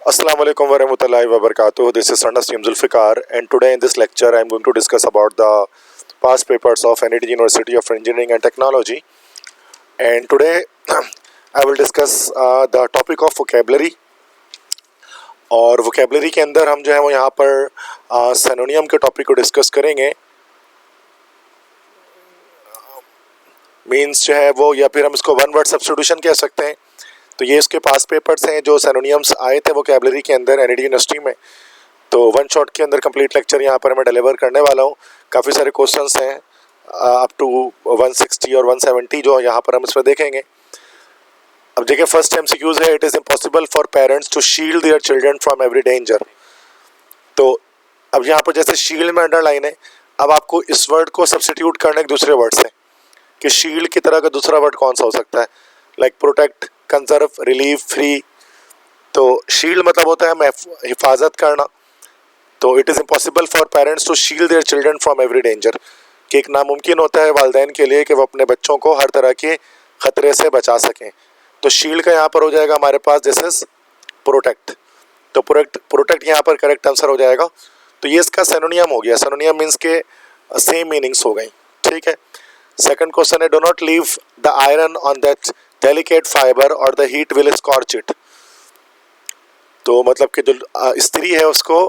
Assalamu alaikum warahmatullahi wabarakatuh. This is Sanda Stream Zulfikar, and today in this lecture I am going to discuss about the past papers of NIT University of Engineering and Technology. And today I will discuss the topic of vocabulary. और vocabulary के अंदर हम जो है वो यहाँ पर synonym के टॉपिक को डिस्कस करेंगे. मीन्स जो है वो, या फिर हम इसको वन वर्ड सब्स्टिट्यूशन कह सकते हैं. तो ये इसके पास पेपर्स हैं जो सिनोनिम्स आए थे वोकैबुलरी के अंदर एनआईटी यूनिवर्सिटी में. तो वन शॉट के अंदर कंप्लीट लेक्चर यहाँ पर मैं डिलीवर करने वाला हूँ. काफ़ी सारे क्वेश्चंस हैं अप टू 160 और 170 जो यहाँ पर हम इसमें देखेंगे. अब देखिए, फर्स्ट एमसीक्यूज है, it is impossible for parents to shield their children from every danger. तो अब यहाँ पर जैसे शील्ड में अंडरलाइन है, अब आपको इस वर्ड को सब्सटीट्यूट करना एक दूसरे वर्ड से कि शील्ड की तरह का दूसरा वर्ड कौन सा हो सकता है. Like protect, conserve, relieve, free. तो शील्ड मतलब होता है हिफाजत करना. तो it is impossible for parents to shield their children from every danger, कि एक नामुमकिन होता है वालिदैन के लिए कि वो अपने बच्चों को हर तरह के ख़तरे से बचा सकें. तो शील्ड का यहाँ पर हो जाएगा हमारे पास दिस इज प्रोटेक्ट. तो प्रोटेक्ट यहाँ पर करेक्ट आंसर हो जाएगा. तो ये इसका सिनोनियम हो गया. सिनोनियम मीन्स के सेम मीनिंग्स हो गई. ठीक है. सेकंड क्वेश्चन है, do not leave the iron on that delicate fibre और the heat will scorch it. तो मतलब कि जो स्त्री है उसको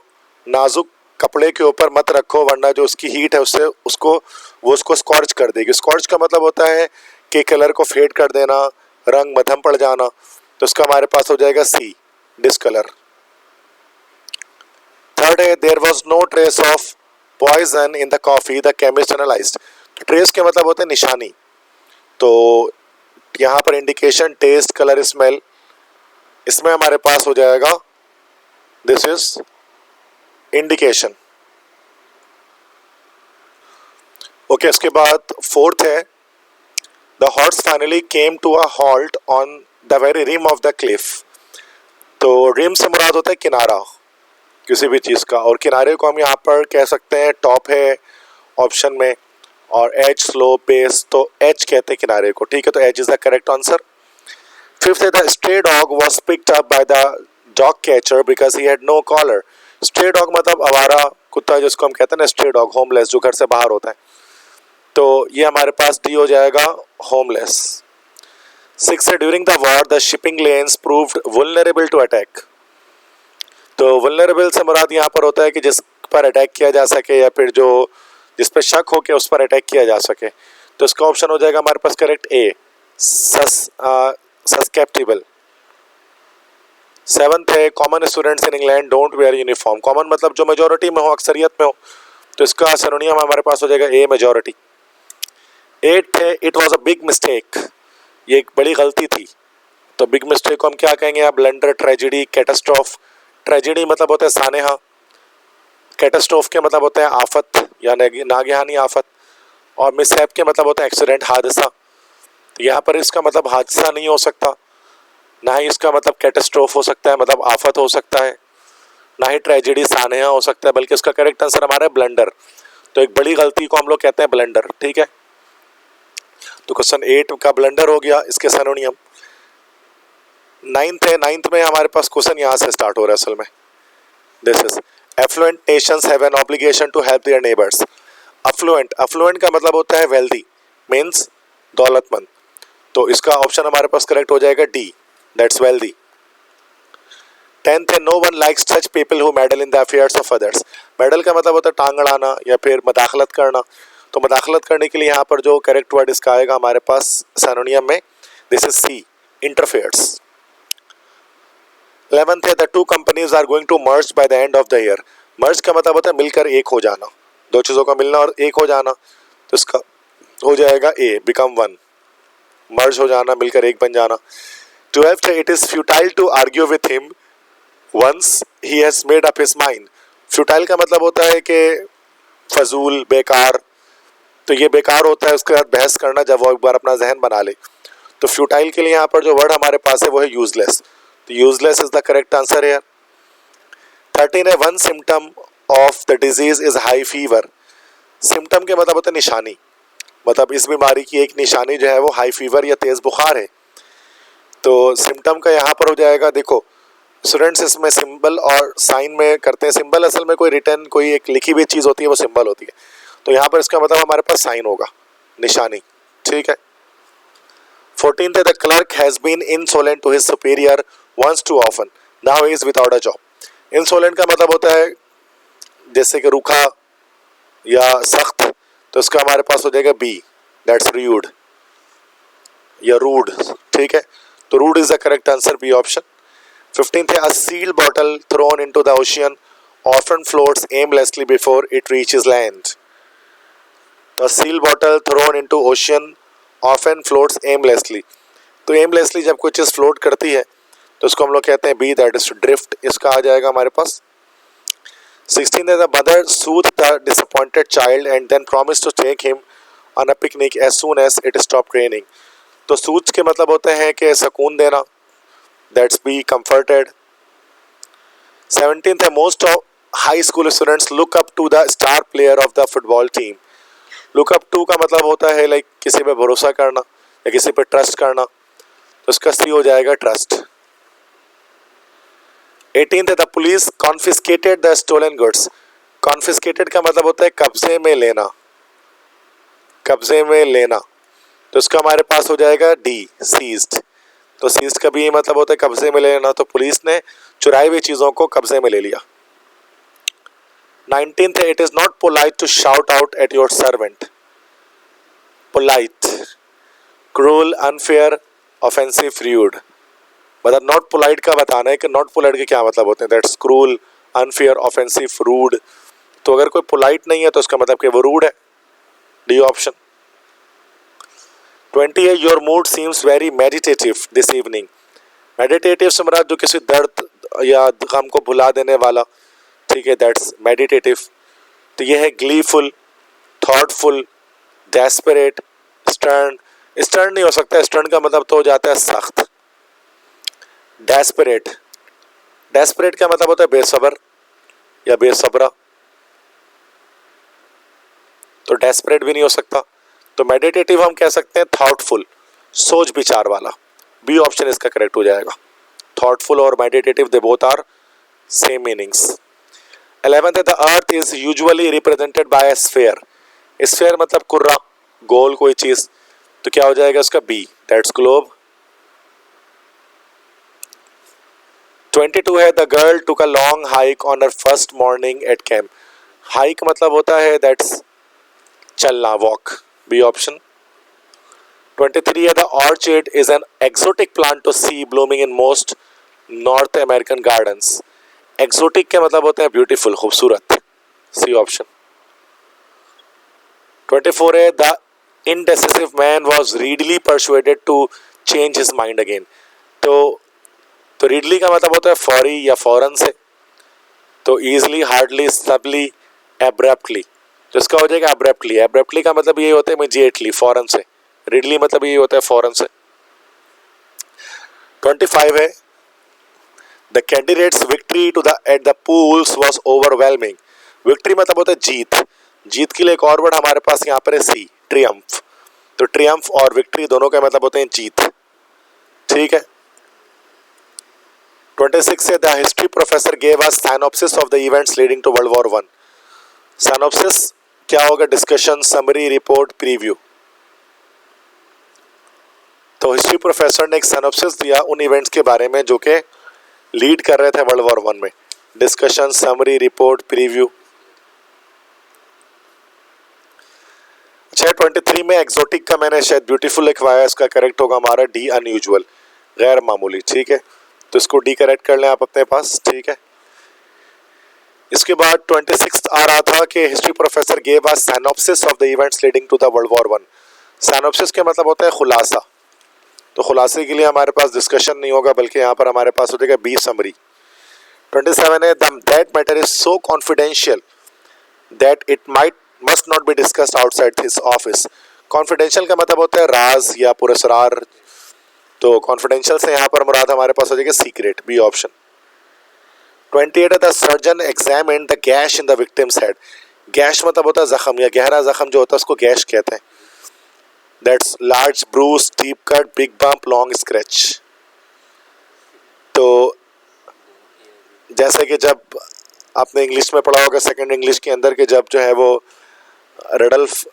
नाजुक कपड़े के ऊपर मत रखो, वरना जो उसकी हीट है उससे उसको स्कॉर्च कर देगी. स्कॉर्च का मतलब होता है कि कलर को फेड कर देना, रंग मध्यम पड़ जाना. तो इसका हमारे पास हो जाएगा सी, डिसकलर. थर्ड है, there was no trace of poison in the coffee the chemist analysed. तो ट्रेस के मतलब होते हैं निशानी. तो यहाँ पर इंडिकेशन, टेस्ट, कलर, स्मेल, इसमें हमारे पास हो जाएगा दिस इज इंडिकेशन. ओके, इसके बाद फोर्थ है, the horse finally came to a halt on the very rim of the cliff. तो रिम से मुराद होता है किनारा किसी भी चीज़ का, और किनारे को हम यहाँ पर कह सकते हैं टॉप है ऑप्शन में, और एज, स्लोप, बेस. तो एज कहते हैं किनारे को. ठीक है, तो edge is the correct answer. Fifth है, the stray dog was picked up by the dog catcher because he had no collar. Stray dog मतलब आवारा कुत्ता जिसको हम कहते हैं ना, स्ट्रे डॉग, होमलेस, जो घर से बाहर होता है. तो ये हमारे पास डी हो जाएगा, होमलेस. सिक्स है, during the war the shipping lanes proved vulnerable to attack. तो वुल्नरेबल से मुराद यहाँ पर होता है कि जिस पर अटैक किया जा सके, या फिर जो जिस पर शक हो कि उस पर अटैक किया जा सके. तो इसका ऑप्शन हो जाएगा हमारे पास करेक्ट ए, सस्केप्टिबल. सेवंथ है, common students in England don't wear uniform. Common मतलब जो मेजोरिटी में हो, अक्सरियत में हो. तो इसका सिनोनियम हमारे पास हो जाएगा ए, मेजोरिटी. एट्थ है, it was a big mistake. ये एक बड़ी गलती थी. तो बिग मिस्टेक को हम क्या कहेंगे, आप ब्लंडर, ट्रेजिडी, कैटास्ट्रोफ. ट्रेजिडी मतलब होता है सानेहा, कैटास्ट्रोफ के मतलब होता है आफत या नागहानी आफत, और मिसहैप के मतलब होता है एक्सीडेंट, हादसा. तो यहाँ पर इसका मतलब हादसा नहीं हो सकता, ना ही इसका मतलब कैटास्ट्रोफ हो सकता है, मतलब आफत हो सकता है, ना ही ट्रेजिडी, सानेहा हो सकता है, बल्कि इसका करेक्ट आंसर हमारा है ब्लंडर. तो एक बड़ी गलती को हम लोग कहते हैं ब्लंडर. ठीक है, तो क्वेश्चन 8 का ब्लंडर हो गया, इसके सिनोनियम. नाइन्थ है, नाइन्थ में हमारे पास क्वेश्चन यहाँ से स्टार्ट हो रहा है असल में. This is affluent nations have an obligation to help their neighbors. affluent का मतलब होता है wealthy, means दौलतमंद. तो इसका ऑप्शन हमारे पास करेक्ट हो जाएगा डी, that's wealthy. 10th है, no one likes such people who meddle in the affairs of others. meddle का मतलब होता है टांग अड़ाना या फिर मदाखलत करना. तो मदाखलत करने के लिए यहाँ पर जो करेक्ट वर्ड इसका आएगा हमारे पास सिनोनियम में, this is C, interferes. 11th है, the two companies are going to merge by the end of the year. Merge का मतलब होता है मिलकर एक हो जाना, दो चीज़ों का मिलना और एक हो जाना. तो इसका हो जाएगा ए, बिकम वन, मर्ज हो जाना, मिलकर एक बन जाना. 12th है, it is futile to argue with him once he has made up his mind. Futile का मतलब होता है कि फजूल, बेकार. तो ये बेकार होता है उसके बाद बहस करना जब वो एक बार अपना जहन बना ले. तो फ्यूटाइल के लिए यहाँ पर जो वर्ड हमारे पास है वो है यूजलेस. तो useless is the correct answer है. 13 है, one symptom of the disease is high fever. Symptom के मतलब होता है निशानी, मतलब इस बीमारी की एक निशानी जो है वो हाई फीवर या तेज़ बुखार है. तो सिम्टम का यहाँ पर हो जाएगा, देखो स्टूडेंट्स इसमें सिंबल और साइन में करते हैं। सिंबल असल में कोई रिटर्न, कोई एक लिखी हुई चीज़ होती है, वो सिंबल होती है। तो यहाँ पर इसका मतलब हमारे पास साइन होगा, निशानी, ठीक है। 14th है the clerk has been insolent to his superior once too often, now he is without a job. Insolent का मतलब होता है जैसे कि रूखा या सख्त, तो इसका हमारे पास हो जाएगा बी, दैट्स रूड या रूड, ठीक है। तो rude is the correct answer, B option. 15th है a sealed bottle thrown into the ocean often floats aimlessly before it reaches land. तो sealed bottle thrown into ocean often floats aimlessly, तो aimlessly जब कोई चीज़ float करती है तो उसको हम लोग कहते हैं बी, दैट इज ड्रिफ्ट, इसका आ जाएगा हमारे पास। 16th है the mother soothed the disappointed child and then promised to take him on a picnic as soon as it stopped raining। तो soothe के मतलब होते हैं कि सुकून देना, दैट्स बी, comforted। 17th है most of high school students look up to the star player of the football team। look up to का मतलब होता है लाइक किसी पे भरोसा करना या किसी पे ट्रस्ट करना, तो इसका सी हो जाएगा ट्रस्ट। 18th है the police confiscated the stolen goods. Confiscated का मतलब होता है कब्जे में लेना, कब्जे में लेना, तो इसका हमारे पास हो जाएगा डी, सीज्ड। तो सीज्ड का भी मतलब होता है कब्जे में लेना, तो पुलिस ने चुराई हुई चीज़ों को कब्जे में ले लिया। 19th है it is not polite to shout out at your servant. Polite, cruel, unfair, offensive, rude, मतलब नॉट पोलाइट का बताना है कि नॉट पोलाइट के क्या मतलब होते हैं, that's cruel, unfair, offensive, rude. तो अगर कोई पोलाइट नहीं है तो उसका मतलब कि वो रूड है, डी ऑप्शन। 20 है your mood seems very meditative this evening. Meditative से मुराद जो किसी दर्द या गम को भुला देने वाला, ठीक है, दैट्स मेडिटेटिव। तो ये है gleeful, thoughtful, desperate, stern. Stern नहीं हो सकता, स्टर्न का मतलब तो हो जाता है सख्त। डेस्परेट, डेस्परेट का मतलब होता है बेसब्र या बेसब्रा, तो डेस्परेट भी नहीं हो सकता। तो मेडिटेटिव हम कह सकते हैं थॉटफुल, सोच विचार वाला, बी ऑप्शन इसका करेक्ट हो जाएगा। थॉटफुल और meditative they both are same meanings. 11th है the earth is usually represented by a sphere. Sphere मतलब कुर्रा, गोल कोई चीज, तो क्या हो जाएगा उसका बी, दैट्स ग्लोब। 22 है the girl took a long hike on her first morning at camp. Hike मतलब होता है दैट्स चलना, वॉक, बी ऑप्शन। 23 है the orchid is an exotic plant to see blooming in most North American gardens. Exotic के मतलब होते हैं beautiful, खूबसूरत, सी ऑप्शन। 24 है the indecisive man was readily persuaded to change his mind again. तो readily का मतलब होता है फौरी या फौरन से, तो ईजली, हार्डली, सबली, एब्रप्टली, तो इसका हो जाएगा एब्रप्टली। एब्रप्टली का मतलब ये होता है इमीडिएटली, फौरन से। रीडली मतलब ये होता है फौरन से। 25 है the candidate's victory to the at the polls was overwhelming. Victory मतलब होता है जीत, जीत के लिए एक और वर्ड हमारे पास यहाँ पर है सी, ट्रियम्फ। तो ट्रियम्फ और विक्ट्री दोनों का मतलब होते हैं जीत, ठीक है। 26 से the history professor gave us synopsis of the events leading to World War 1। Synopsis क्या होगा, डिस्कशन, समरी, रिपोर्ट, प्रीव्यू। तो हिस्ट्री प्रोफेसर ने एक साइनॉप्सिस दिया उन इवेंट्स के बारे में जो कि लीड कर रहे थे वर्ल्ड वॉर 1 में, डिस्कशन, समरी, रिपोर्ट, प्रीव्यू। अच्छा, 23 में एक्सोटिक का मैंने शायद ब्यूटीफुल लिखवाया, इसका करेक्ट होगा हमारा डी, अनयूजुअल, गैर मामूली, ठीक है। तो इसको डी करेक्ट कर लें आप अपने पास, ठीक है। इसके बाद 26 आ रहा था कि history professor gave us synopsis of the events leading to the World War 1। Synopsis के मतलब होता है खुलासा, तो खुलासे के लिए हमारे पास डिस्कशन नहीं होगा, बल्कि यहाँ पर हमारे पास हो जाएगा बी, समरी। 27 है that matter is so confidential that it might must not be discussed outside his office. Confidential का मतलब होता है राज या पुरस्कार, तो कॉन्फिडेंशियल से यहाँ पर मुराद हमारे पास हो जाएगा secret, B option. 28 the surgeon examine the gash in the victim's head. Gash मतलब होता है जख्म या गहरा जख्म जो होता है उसको गैश कहते हैं, that's large Bruce, deep cut, big bump, long scratch. तो जैसे कि जब आपने इंग्लिश में पढ़ा होगा सेकंड इंग्लिश के अंदर के जब जो है वो रडल्फ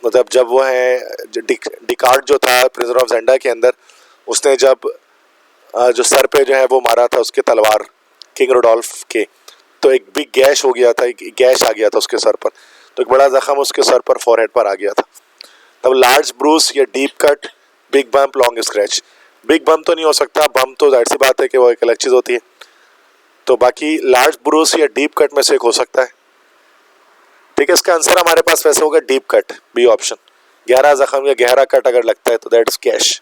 मतलब जब वो है डिकार्ड जो था प्रिजन ऑफ ज़ेंडा के अंदर, उसने जब जो सर पे जो है वो मारा था उसके तलवार किंग रोडोल्फ के, तो एक बिग गैश हो गया था, एक गैश आ गया था उसके सर पर, तो एक बड़ा जख्म उसके सर पर फॉरहेड पर आ गया था। तब लार्ज ब्रूस या deep cut, big bump, long scratch. Big bump तो नहीं हो सकता, बम्प तो जाहिर सी बात है कि वो एक अलग चीज़ होती है, तो बाकी लार्ज ब्रूस या डीप कट में से एक हो सकता है। ठीक है, इसका आंसर हमारे पास वैसे होगा डीप कट, बी ऑप्शन। गहरा जख्म या गहरा कट अगर लगता है तो दैट्स गैश।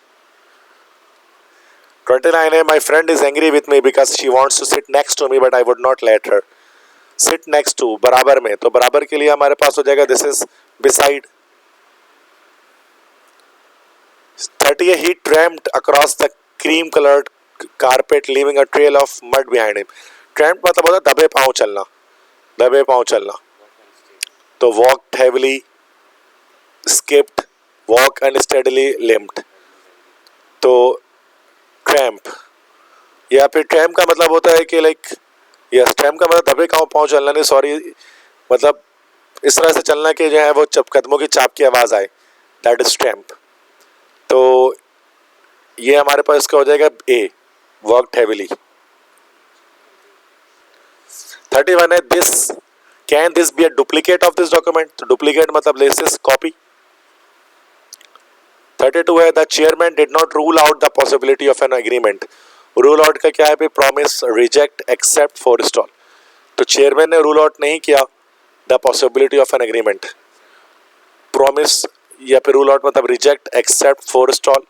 29 है, my friend is angry with me because she wants to sit next to me but I would not let her. Sit next to, बराबर में, तो बराबर के लिए हमारे पास हो जाएगा दिस इज बिसाइड। 30 है, he tramped across the cream colored carpet leaving a trail of mud behind him। Tramp मतलब होता है दबे पांव चलना, दबे पांव चलना, तो walked heavily, skipped, walk unsteadily, limped, तो ट्रैम्प या फिर ट्रैम्प का मतलब होता है कि लाइक, यस ट्रैम्प का मतलब दबे पांव चलना नहीं, सॉरी, मतलब इस तरह से चलना कि जो है वो कदमों की चाप की आवाज आए, दैट इज ट्रैम्प। तो ये हमारे पास इसका हो जाएगा ए, वर्कड हेविली। 31 है, this can this be a duplicate of this document, तो डुप्लीकेट मतलब दिस कॉपी। 32 है, the chairman did not rule out the possibility of an agreement. Rule out का क्या है भाई, प्रॉमिस, रिजेक्ट, एक्सेप्ट, फोरस्टॉल। तो चेयरमैन ने रूल आउट नहीं किया the possibility of an agreement, promise या फिर रूल आउट मतलब रिजेक्ट, एक्सेप्ट, फोरस्टॉल।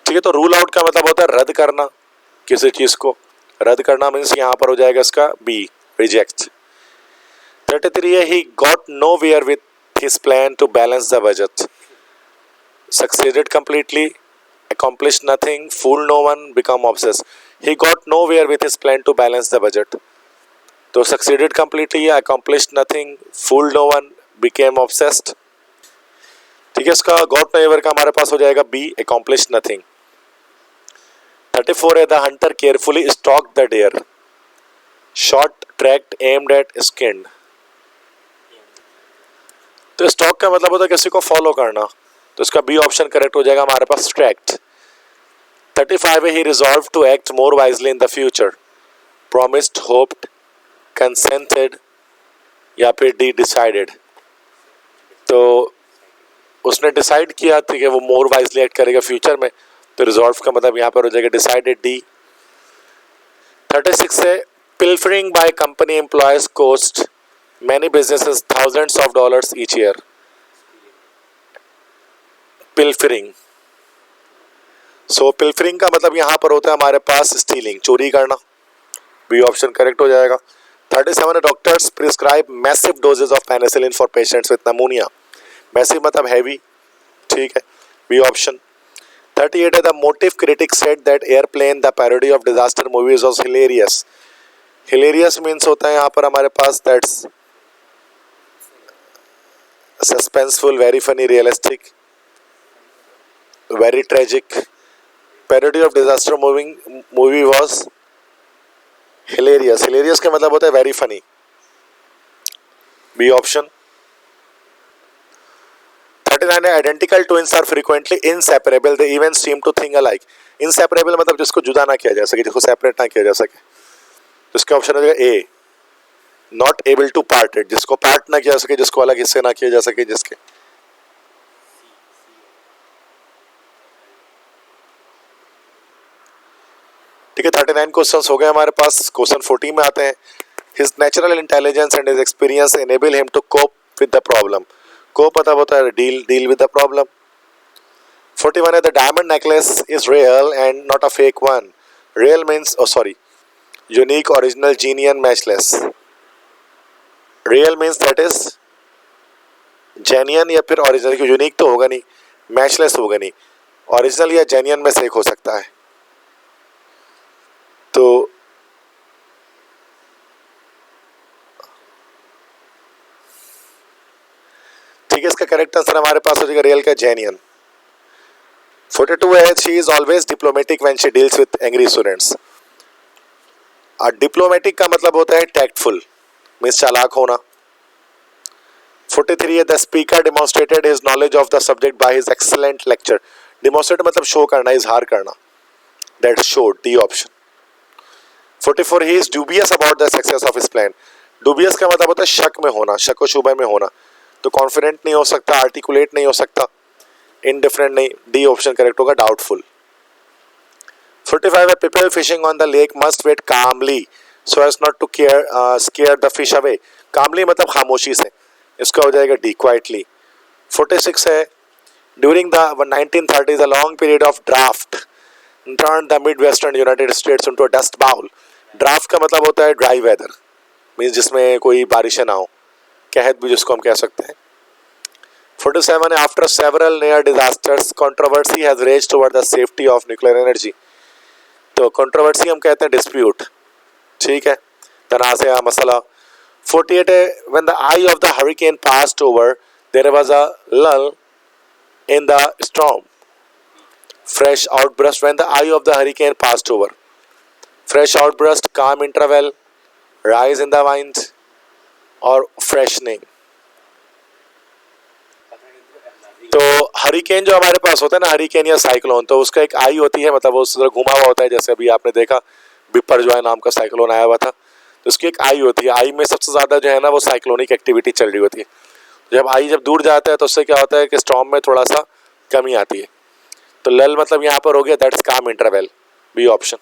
ठीक है, तो रूल आउट का मतलब होता है रद्द करना, किसी चीज को रद्द करना मीन्स यहाँ पर हो जाएगा इसका बी, रिजेक्ट। 33 है, he got nowhere with his plan to balance the budget. Succeeded completely, accomplished nothing, fool no one, become obsessed। he got nowhere with his plan to balance the budget, तो succeeded completely या accomplished nothing, fooled no one, became obsessed। ठीक है, इसका got nowhere का हमारे पास हो जाएगा बी, accomplished nothing। 34 है, the hunter carefully stalked the deer, shot, tracked, aimed at, skinned। तो स्टॉक का मतलब होता है किसी को फॉलो करना, तो इसका बी ऑप्शन करेक्ट हो जाएगा हमारे पास, ट्रैक्ड। 35 है, he resolved to act more wisely in the future, promised, hoped, consented या फिर decided। तो उसने डिसाइड किया था कि वो मोर वाइजली एक्ट करेगा फ्यूचर में, तो रिजॉल्व का मतलब यहाँ पर हो जाएगा डिसाइडेड, डी। 36 है, pilfering by company employees cost many businesses thousands of dollars each year। pilfering, सो पिल्फरिंग का मतलब यहाँ पर होता है हमारे पास स्टीलिंग, चोरी करना, बी ऑप्शन करेक्ट हो जाएगा। 37 doctors prescribe massive doses of penicillin for patients with pneumonia. Massive मतलब हैवी, ठीक है, बी ऑप्शन। 38 है, the movie critic said that Airplane the parody of disaster movies was hilarious. Hilarious means होता है यहाँ पर हमारे पास that's suspenseful, very funny, realistic, very tragic. Parody of disaster movie was hilarious, hilarious का मतलब होता है वेरी फनी, बी ऑप्शन। 39 है, identical twins are frequently inseparable, they even seem to think alike. Inseparable मतलब जिसको जुदा ना किया जा सके, जिसको सेपरेट ना किया जा सके, तो इसका ऑप्शन हो जाएगा ए, नॉट एबल टू पार्टेड, जिसको पार्ट ना किया जा सके, जिसको अलग हिस्से ना किया जा सके, जिसके। ठीक है, 39 क्वेश्चंस हो गए हमारे पास। क्वेश्चन 14 में आते हैं। His natural intelligence and his experience enable him to cope with the problem. Cope मतलब होता है डील विद द प्रॉब्लम। 41 है, the diamond necklace is real and not a fake one. Real means unique, original, genuine, matchless. Real means that is genuine या फिर original, unique तो होगा नहीं, matchless होगा नहीं, ओरिजिनल या जेन्युइन में से एक हो सकता है। तो ठीक है, इसका करेक्ट आंसर हमारे पास हो जाएगा रियल का जेन्युइन। 42 है, she is always diplomatic when she deals with angry students. Diplomatic का मतलब होता है टैक्टफुल, मीन्स चालाक होना। 43 है the speaker demonstrated his knowledge of the subject by his excellent lecture. Demonstrate मतलब शो करना, इजहार करना, that showed, D option. 44 he is dubious about the success of his plan. Dubious का मतलब होता है शक में होना, शक व शुबे में होना, तो कॉन्फिडेंट नहीं हो सकता, आर्टिकुलेट नहीं हो सकता, इनडिफरेंट नहीं, डी ऑप्शन करेक्ट होगा, डाउटफुल। 45 है people fishing on the lake must wait calmly so as not to scare the fish away. Calmly मतलब खामोशी से, इसका हो जाएगा डी, क्वाइटली। 46 है during the 1930s a long period of drought turned the midwestern United States into a dust bowl। Draft का मतलब होता है ड्राई वेदर, मीन्स जिसमें कोई बारिशें ना हो, कहत भी जिसको हम कह सकते हैं। 47 है after several near disasters controversy has raised over the safety of nuclear energy. तो कंट्रोवर्सी हम कहते हैं डिस्प्यूट, ठीक है, तनाज़ा मसला। 48 है when the eye of the hurricane passed over there was a lull in the storm, fresh outburst when the eye of the hurricane passed over, fresh outburst, calm interval, rise in the wind और freshening। तो hurricane जो हमारे पास होता है ना, hurricane या cyclone, तो उसका एक आई होती है, मतलब वो उस तरह घुमा हुआ होता है, जैसे अभी आपने देखा बिपर जो है नाम का साइक्लोन आया हुआ था, तो उसकी एक आई होती है, आई में सबसे ज़्यादा जो है ना वो साइक्लोनिक एक्टिविटी चल रही होती है। जब दूर जाता है तो उससे क्या होता है कि स्टॉर्म में थोड़ा सा कमी आती है, तो लल मतलब यहाँ पर हो गया दैट्स काम इंटरवल, बी ऑप्शन।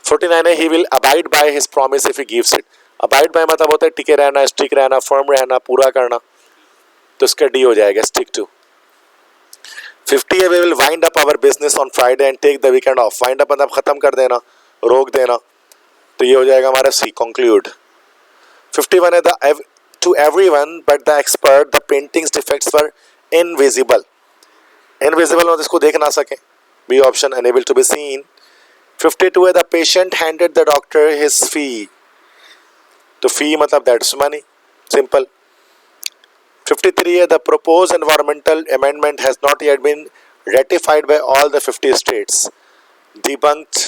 49 है he will abide by his promise if he gives it. Abide by मतलब होता है टिके रहना, स्टिक रहना, फर्म रहना, पूरा करना, तो इसका डी हो जाएगा, स्टिक टू। 50 है we will wind up our business on Friday and take the weekend off. Wind up मतलब खत्म कर देना, रोक देना, तो ये हो जाएगा हमारा सी, कंक्लूड। 51 है the to everyone but the expert the painting's defects were invisible। invisible मतलब इसको देख ना सके, B option, unable to be seen। 52 है the patient handed the doctor his fee। तो fee मतलब that's money, simple। 53 है the proposed environmental amendment has not yet been ratified by all the 50 states, debunked,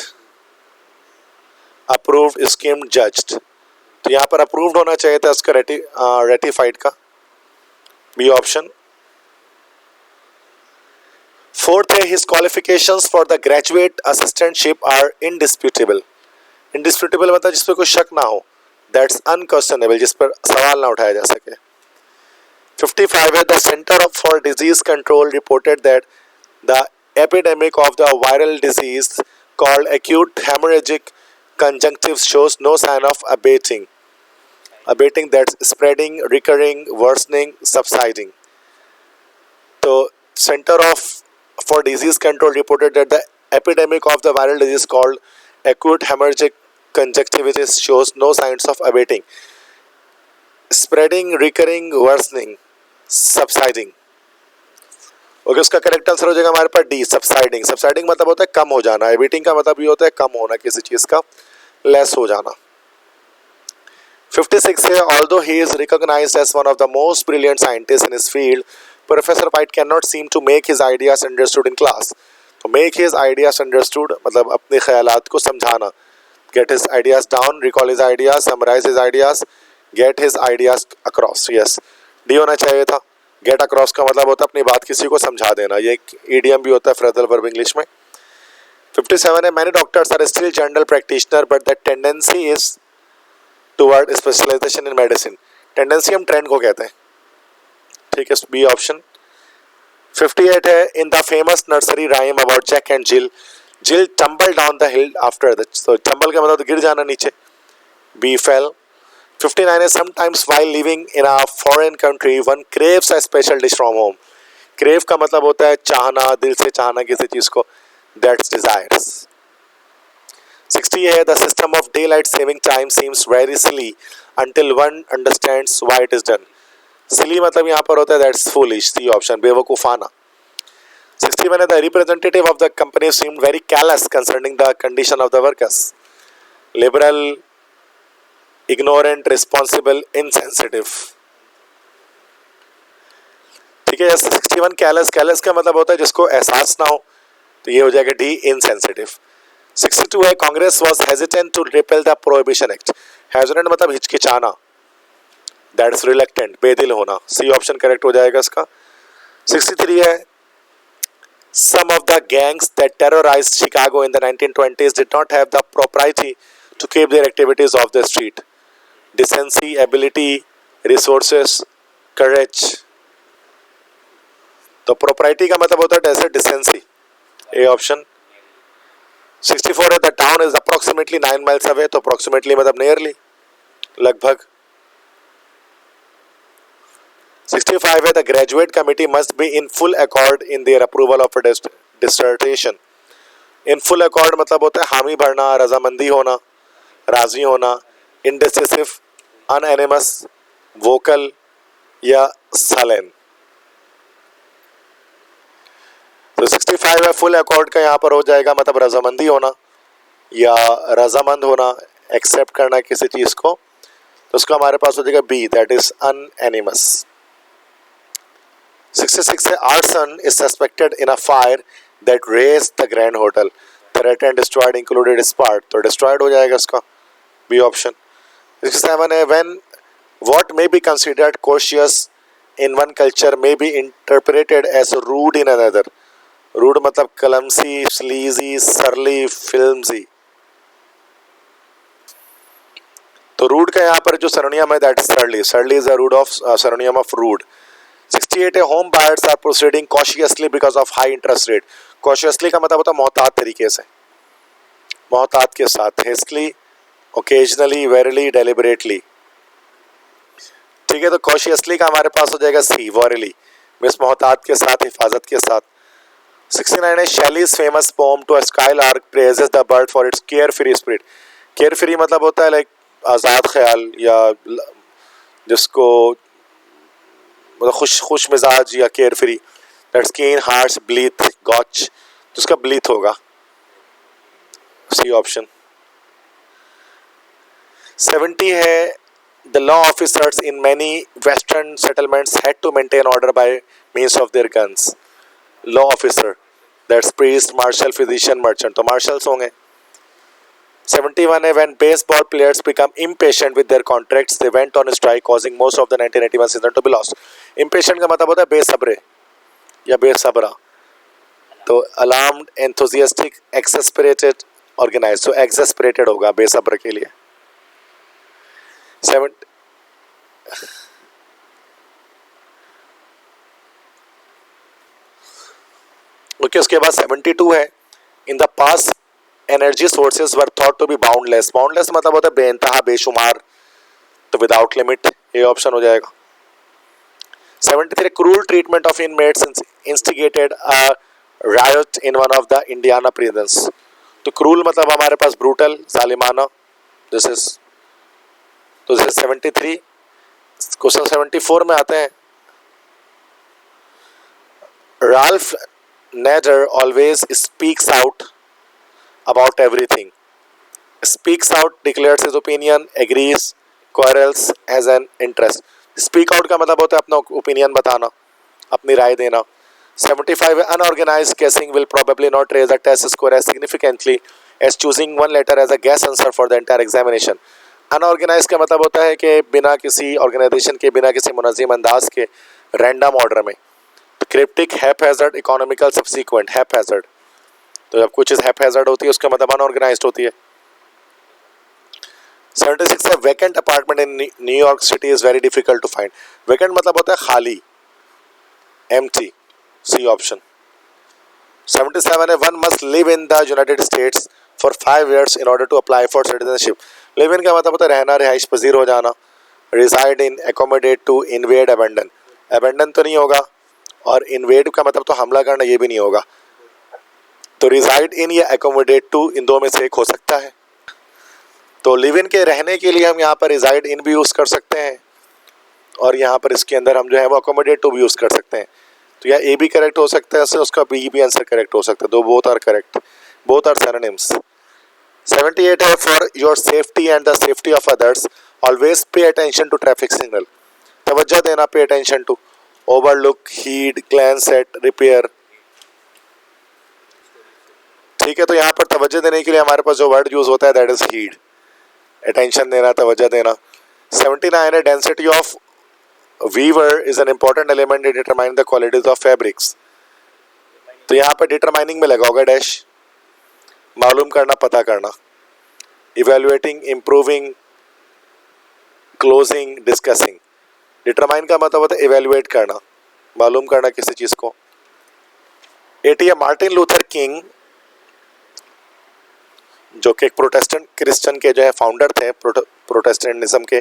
approved, skimmed, judged। तो यहाँ पर approved होना चाहिए था उसका, रेटिफाइड का, बी ऑप्शन। 4th है his qualifications for the graduate assistantship are indisputable. Indisputable मतलब जिस पर कोई शक ना हो, दैट्स अनक्वेश्चनेबल, जिस पर सवाल ना उठाया जा सके। 55 है the centre for disease control reported that the epidemic of the viral disease called acute haemorrhagic conjunctives shows no sign of abating, that's spreading, recurring, worsening, subsiding। तो Center for Disease Control reported that the epidemic of the viral disease called acute hemorrhagic conjunctivitis shows no signs of abating, spreading, recurring, worsening, subsiding। Okay, उसका correct answer हो जाएगा हमारे पास D, subsiding. Subsiding मतलब होता है कम हो जाना, एबेटिंग का मतलब ये होता है कम होना, किसी चीज का लेस हो जाना। 56 है although he is recognised as one of the most brilliant scientist in his field Professor White can not seem to make his ideas understood in class. तो मेक हिज आइडियाज अंडरस्टूड मतलब अपने ख्यालात को समझाना, get his ideas down, recall his ideas, summarise his ideas, get his ideas across. Yes, D होना चाहिए था। Get across का मतलब होता है अपनी बात किसी को समझा देना, ये एक ईडियम भी होता है फ्रेजल वर्ब इंग्लिश में। 57 है many doctors are still general practitioner but that tendency is toward specialisation in medicine. Tendency हम ट्रेंड को कहते हैं, ठीक है, बी ऑप्शन। 58 है in the famous nursery rhyme about Jack and Jill, Jill tumble down the hill after the, तो tumble का मतलब गिर जाना नीचे, बी फेल। 59 है sometimes while living in a foreign country one craves a special dish from home. Crave का मतलब होता है चाहना, दिल से चाहना किसी चीज को, दैट्स डिजायर्स। 60 है the system of daylight saving time seems very silly until one understands why it is done. Silly मतलब यहाँ पर होता है दैट्स फूलिश, सी ऑप्शन, बेवकूफाना। 61 है the representative of the company seemed very callous concerning the condition of the workers, liberal, ignorant, responsible, insensitive. ठीक है, 61 callus, callus का मतलब होता है जिसको एहसास ना हो, तो ये हो जाएगा डी, इनसेंसिटिव। 62 है Congress was hesitant to repeal the prohibition act. Hesitant मतलब हिचकिचाना, दैट इज रिलेक्टेंट, बेदिल होना। सी ऑप्शन करेक्ट हो जाएगा इसका। 63 है some of the gangs that terrorized Chicago in the 1920s did not have the propriety to keep their activities off the street. Decency, ability, resources, courage. तो propriety का मतलब होता है डेजर्ट, डिसेंसी, ए ऑप्शन। 64 है the town is approximately 9 miles away, तो approximately मतलब nearly, लगभग। 65 है the graduate committee must be in full accord in their approval of a dissertation. In full accord मतलब होता है हामी भरना, रजामंदी होना, राजी होना, इंडिसिसिव, अनएनिमस, वोकल या साइलेंट। तो 65 है फुल अकॉर्ड का यहाँ पर हो जाएगा मतलब रजामंदी होना या रजामंद होना, एक्सेप्ट करना किसी चीज को, तो उसका हमारे पास हो जाएगा बी, दैट इज अनएनिमस। 66 है arson is suspected in a fire that razed the grand hotel, threatened, destroyed, included is part, तो डिस्ट्रॉयड हो जाएगा इसका, बी ऑप्शन। 67 है when what may be considered cautious in one culture may be interpreted as rude in another. Rude मतलब clumsy, sleazy, सरली, फिल्मसी। तो rude का यहाँ पर जो सरनियम है that is surly, surly is a rude of synonym of rude. 68 है home buyers are proceeding cautiously because of high interest rate. Cautiously का मतलब होता है मोहतात तरीके से, मोहतात के साथ, हेस्टली, ओकेजनली, वेरीली, डेलिबरेटली। ठीक है, तो कॉशियसली का हमारे पास हो जाएगा सी, वॉरली, मिस मोहतात के साथ, हिफाजत के साथ। 69 है Shelley's famous poem to a skylark praises the bird for its care free spirit. Care free मतलब होता है लाइक आज़ाद ख्याल या जिसको मतलब खुश मिजाज या care free, that's keen, harsh, blithe, gauche, तो उसका ब्लीथ होगा, सी ऑप्शन। 70 है the law officers in many western settlements had to maintain order by means of their guns. Law officer that's priest, marshal, physician, merchant, तो marshals होंगे। 71 है when baseball players become impatient with their contracts they went on strike causing most of the 1981 season to be lost। impatient का मतलब होता है बेसब्रे या बेसब्रा, तो alarmed, enthusiastic, exasperated, organized, तो exasperated होगा बेसब्र के लिए। 7 ओके, उसके बाद 72 है in the past energy sources were thought to be boundless. Boundless मतलब होता है बेइंतहा, बेशुमार, तो विदाउट लिमिट, ये ऑप्शन हो जाएगा। 73 cruel treatment of inmates instigated a riot in one of the Indiana prisons. तो क्रूल मतलब हमारे पास ब्रूटल, जालिमाना, दिस इज, तो दिस इज 73। क्वेश्चन 74 में आते हैं Ralph Nader always speaks out about everything, speaks out, declares his opinion, agrees, quarrels, has an interest। speak out का मतलब होता है अपना ओपिनियन बताना, अपनी राय देना। 75 unorganized guessing will probably not raise the test score as significantly as choosing one letter as a guess answer for the entire examination। unorganized का मतलब होता है कि बिना किसी ऑर्गेनाइजेशन के, बिना किसी मुनज़्ज़म अंदाज के, रैंडम ऑर्डर में। Cryptic, haphazard, economical, subsequent, haphazard, तो जब कोई चीज़ हैपहैज़र्ड होती है उसका मतलब अनऑर्गेनाइज्ड होती है। 76 है vacant apartment in New York city is very difficult to find. Vacant मतलब होता है खाली, एम्प्टी, सी ऑप्शन। 77 है one must live in the United States for 5 years in order to apply for citizenship. Live in का मतलब होता है रहना, रिहाइश पजीर हो जाना। Reside in, accommodate to, invade, abandon, abandon तो नहीं होगा, और इन्वेड का मतलब तो हमला करना, ये भी नहीं होगा, तो रिजाइड इन या एकोमोडेट टू, इन दो में से एक हो सकता है। तो लिव इन के रहने के लिए हम यहाँ पर रिजाइड इन भी यूज़ कर सकते हैं, और यहाँ पर इसके अंदर हम जो है वो अकोमोडेट टू भी यूज़ कर सकते हैं। तो या ए भी करेक्ट हो सकता है, उसका बी भी आंसर करेक्ट हो सकता है, दो both are correct, both are synonyms. 78 है for your safety and the safety of others always pay attention to traffic signal. तवज्जो देना, pay attention to, overlook, heed, glance at, repair. ठीक है, तो यहाँ पर तवज्जो देने के लिए हमारे पास जो वर्ड यूज होता है दैट इज हीड, अटेंशन देना, तवज्जो देना। 79 है density of weaver is an important element in determine the qualities of fabrics. तो यहाँ पर डिटरमाइनिंग में लगा होगा डैश, मालूम करना, पता करना। Evaluating, improving, closing, discussing. Determine का मतलब होता है इवेल्युएट करना, मालूम करना किसी चीज को। 80 है मार्टिन लूथर किंग, जो कि एक प्रोटेस्टेंट क्रिश्चियन के जो है फाउंडर थे प्रोटेस्टेंटिज्म के।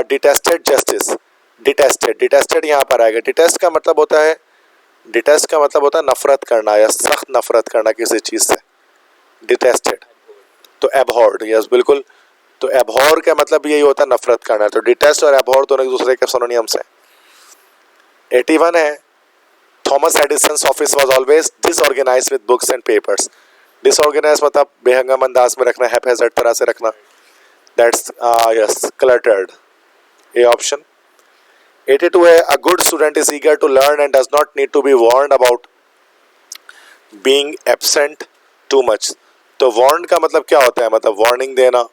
डिटेस्टेड जस्टिस, डिटेस्टेड यहाँ पर आएगा। डिटेस्ट का मतलब होता है, डिटेस्ट का मतलब होता है नफरत करना या सख्त नफरत करना किसी चीज से, डिटेस्टेड। तो एबहॉर्ड, यस बिल्कुल, तो एबहॉर का मतलब यही होता है नफरत करना। तो डिटेस्ट और एबहॉर दोनों एक दूसरे के सिनोनिम्स हैं। 81 है Thomas Edison's office was always disorganised with books and papers. Disorganise मतलब बेहंगम अंदाज में रखना, हैphazard तरह से रखना, that's yes cluttered, A option. 82 है a good student is eager to learn and does not need to be warned about being absent too much. तो वार्न्ड का मतलब क्या होता है, मतलब वार्निंग देना,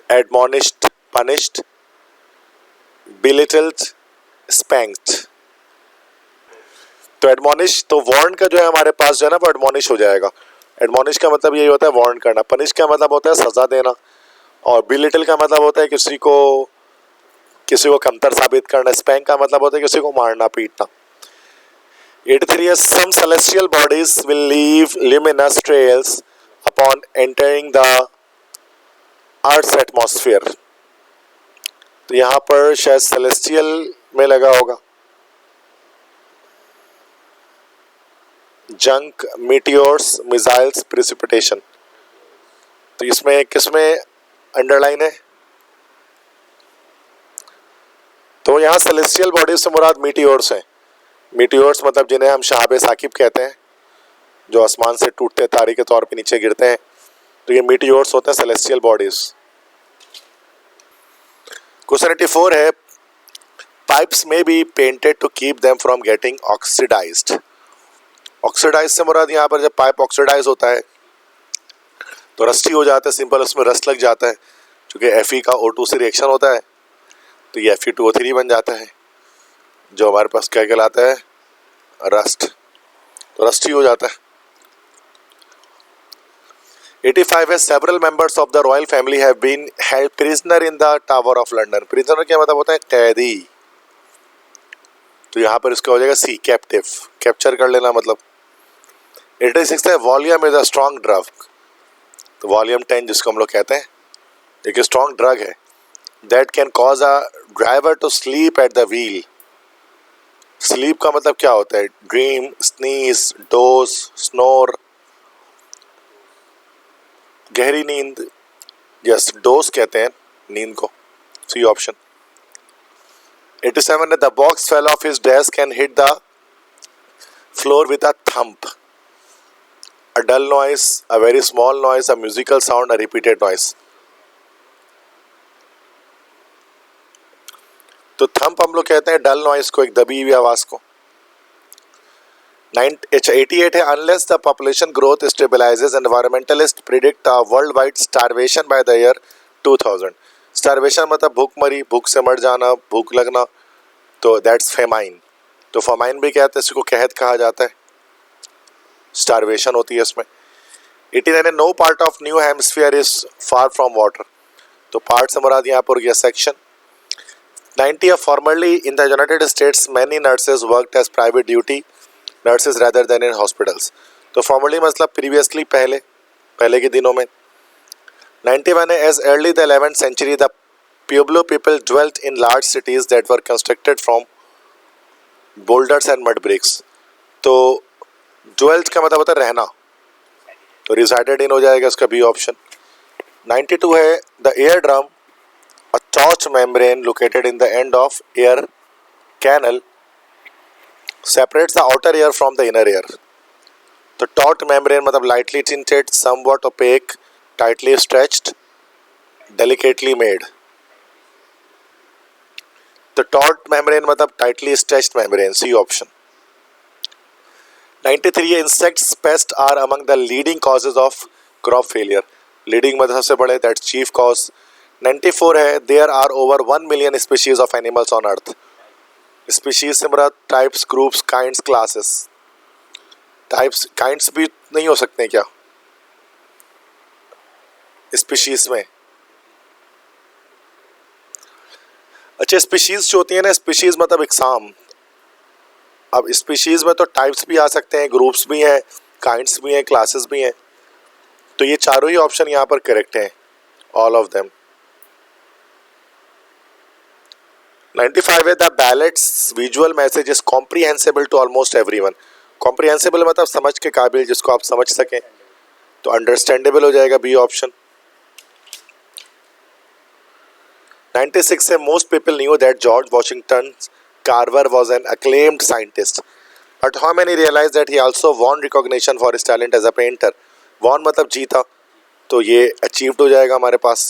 एडमोनिश्ड, पनिश्ड, बिलिटल्ड, स्पैंक्ड। तो एडमोनिश, तो वार्न का जो है हमारे पास जो है ना वो एडमोनिश हो जाएगा। एडमोनिश का मतलब यही होता है वार्न करना, पनिश का मतलब होता है सजा देना, और बिलिटल का मतलब होता है किसी को कमतर साबित करना, स्पैंक का मतलब होता है किसी को मारना, पीटना। 83 है some celestial bodies will leave luminous trails upon entering the Earth's atmosphere। तो यहाँ पर शायद सेलेस्टियल में लगा होगा, जंक, मीटियोर्स, मिसाइल्स, प्रिसिपिटेशन। तो इसमें किसमें अंडरलाइन है, तो यहाँ सेलेस्टियल बॉडीज से मुराद मीटियोर्स हैं। मीटियोर्स मतलब जिन्हें हम शहाब साकिब कहते हैं, जो आसमान से टूटते तारे के तौर पे नीचे गिरते हैं, तो ये मीटियोर्स होते हैं सेलेस्टियल बॉडीज। क्वेश्चन 84 है pipes may be painted to keep them from getting oxidised. Oxidise से मुराद यहाँ पर जब पाइप ऑक्सीडाइज होता है तो रस्टी हो जाता है, सिंपल, उसमें रस्ट लग जाता है, क्योंकि Fe का O2 से रिएक्शन होता है, तो ये Fe2O3 बन जाता है, जो हमारे पास क्या कहलाता है, रस्ट। तो रस्टी हो जाता है। 85 है several members of the royal family have been held prisoner in the Tower of London. Prisoner क्या मतलब होता है, कैदी। तो यहाँ पर इसका हो जाएगा सी, कैप्टिव, कैप्चर कर लेना मतलब। 86 है Valium is a strong drug. तो वॉल्यूम 10 जिसको हम लोग कहते हैं, एक स्ट्रॉन्ग ड्रग है, that can cause a driver to sleep at the wheel. Sleep का मतलब क्या होता है, ड्रीम, स्नीज, डोज, स्नोर, गहरी नींद, यस डोज कहते हैं नींद को, सी ऑप्शन। 87 है the box fell off his desk and hit the floor with a thump. A dull noise, a very small noise, a musical sound, a repeated noise। तो thump हम लोग कहते हैं डल नॉइस को, एक दबी हुई आवाज को। 88 है unless the population growth stabilises environmentalist predict a world wide starvation by the year 2000। Starvation मतलब भूखमरी, भूख से मर जाना, भूख लगना, तो दैट्स फेमाइन। तो फेमाइन भी कहते हैं, इसको कहत कहा जाता है, स्टारवेशन होती है इसमें। 89 है no part of new hemisphere is far from water. तो पार्ट से मुराद यहाँ पर गया सेक्शन। 90 है formerly in the United States many nurses worked as private duty nurses rather than in hospitals. तो फॉर्मरली मतलब प्रीवियसली, पहले के दिनों में। 91 है as early the 11th century द Pueblo people dwelt in large cities that were constructed from boulders and mud bricks। तो dwelt का मतलब होता है रहना, तो resided in हो जाएगा इसका बी ऑप्शन। 92 है the eardrum, a torch membrane located in the end of air canal separates the outer air from the inner air। तो taut membrane मतलब lightly tinted, somewhat opaque, tightly stretched, delicately made। तो taut membrane मतलब tightly stretched membrane, C option. 93 है insects pest are among the leading causes of crop failure, leading मतलब सबसे बड़े, that's chief cause. 94 है there are over 1 million species of animals on earth, species से मेरा types, groups, kinds, classes. Types kinds भी नहीं हो सकते क्या स्पीशीज में? अच्छा, स्पीशीज जो होती है ना, स्पीशीज मतलब इकसाम। अब स्पीशीज में तो टाइप्स भी आ सकते हैं, ग्रुप्स भी हैं, काइंड्स भी हैं, क्लासेस भी हैं। तो ये चारों ही ऑप्शन यहाँ पर करेक्ट हैं, ऑल ऑफ देम। 95 है the ballet's visual message is comprehensible to almost everyone. Comprehensible मतलब समझ के काबिल, जिसको आप समझ सकें, तो अंडरस्टैंडेबल हो जाएगा बी ऑप्शन। 96 है most people knew that George Washington Carver was an acclaimed scientist, but how many realized that he also won recognition for his talent as a painter? won मतलब जीता, तो ये achieved हो जाएगा हमारे पास।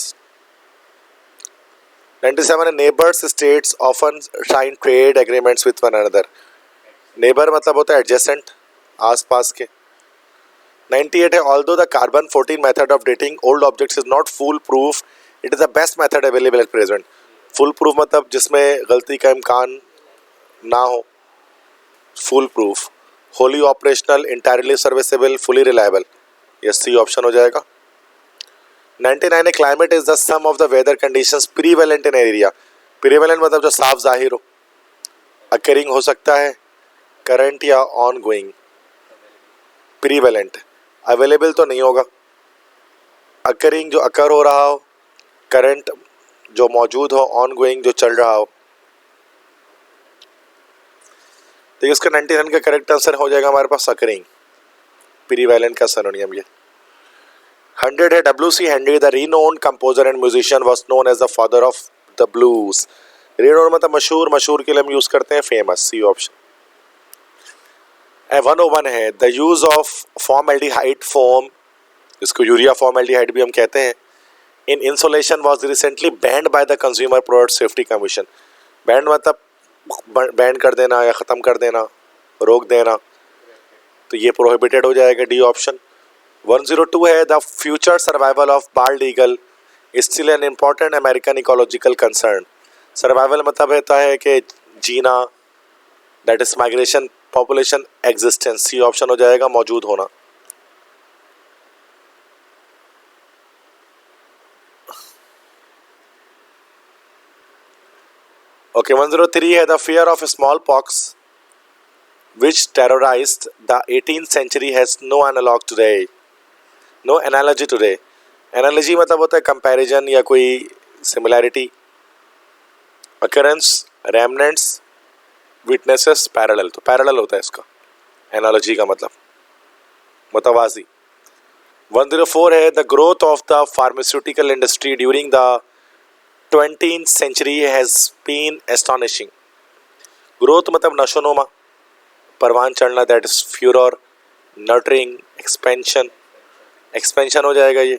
97 है neighbors states often sign trade agreements with one another. neighbor मतलब होता है adjacent, आस पास के। 98 है although the carbon 14 method of dating old objects is not fool proof, it is the best method available at present. Foolproof मतलब जिसमें गलती का इम्कान ना हो, foolproof. Wholly operational, entirely serviceable, fully reliable, ये सी ऑप्शन हो जाएगा। 99 है climate is the sum of the weather conditions prevalent in area. Prevalent मतलब जो साफ जाहिर हो, अकरिंग हो सकता है, करंट या ऑन गोइंग। प्रीवेलेंट, अवेलेबल तो नहीं होगा, अकरिंग जो अकर हो रहा हो, करंट जो मौजूद हो, ऑन गोइंग जो चल रहा हो। तो इसका 99 का करेक्ट आंसर हो जाएगा हमारे पास अकरिंग, प्रीवेलेंट का सिनोनिम ये। 100 है W.C. Henry the renowned composer and musician was known as the father of the blues. renowned मतलब मशहूर, मशहूर के लिए हम यूज करते हैं फेमस, सी ऑप्शन। 101 है the use of formaldehyde foam, इसको यूरिया फॉर्मल्डिहाइड भी हम कहते हैं, in insulation was recently banned by the consumer product safety commission. Banned मतलब बैंड कर देना या ख़त्म कर देना, रोक देना, तो ये प्रोहिबिटेड हो जाएगा, डी ऑप्शन। 102 है the future survival of bald eagle still an important American ecological concern. Survival मतलब होता है कि जीना, that is migration, population, existence, C option हो जाएगा, मौजूद होना। ओके, 103 है the fear of smallpox which terrorized the 18th century has no analog today, no analogy today. Analogy मतलब होता है कंपैरिजन या कोई similarity. occurrence, remnants, witnesses, parallel, तो पैरेलल होता है इसका एनालॉजी का मतलब मुतवाज़ी। 104 है the growth of the pharmaceutical industry during the 20th century has been astonishing. Growth मतलब नशोनुमा, परवान चढ़ना, that is furore, nurturing, expansion, expansion हो जाएगा ये।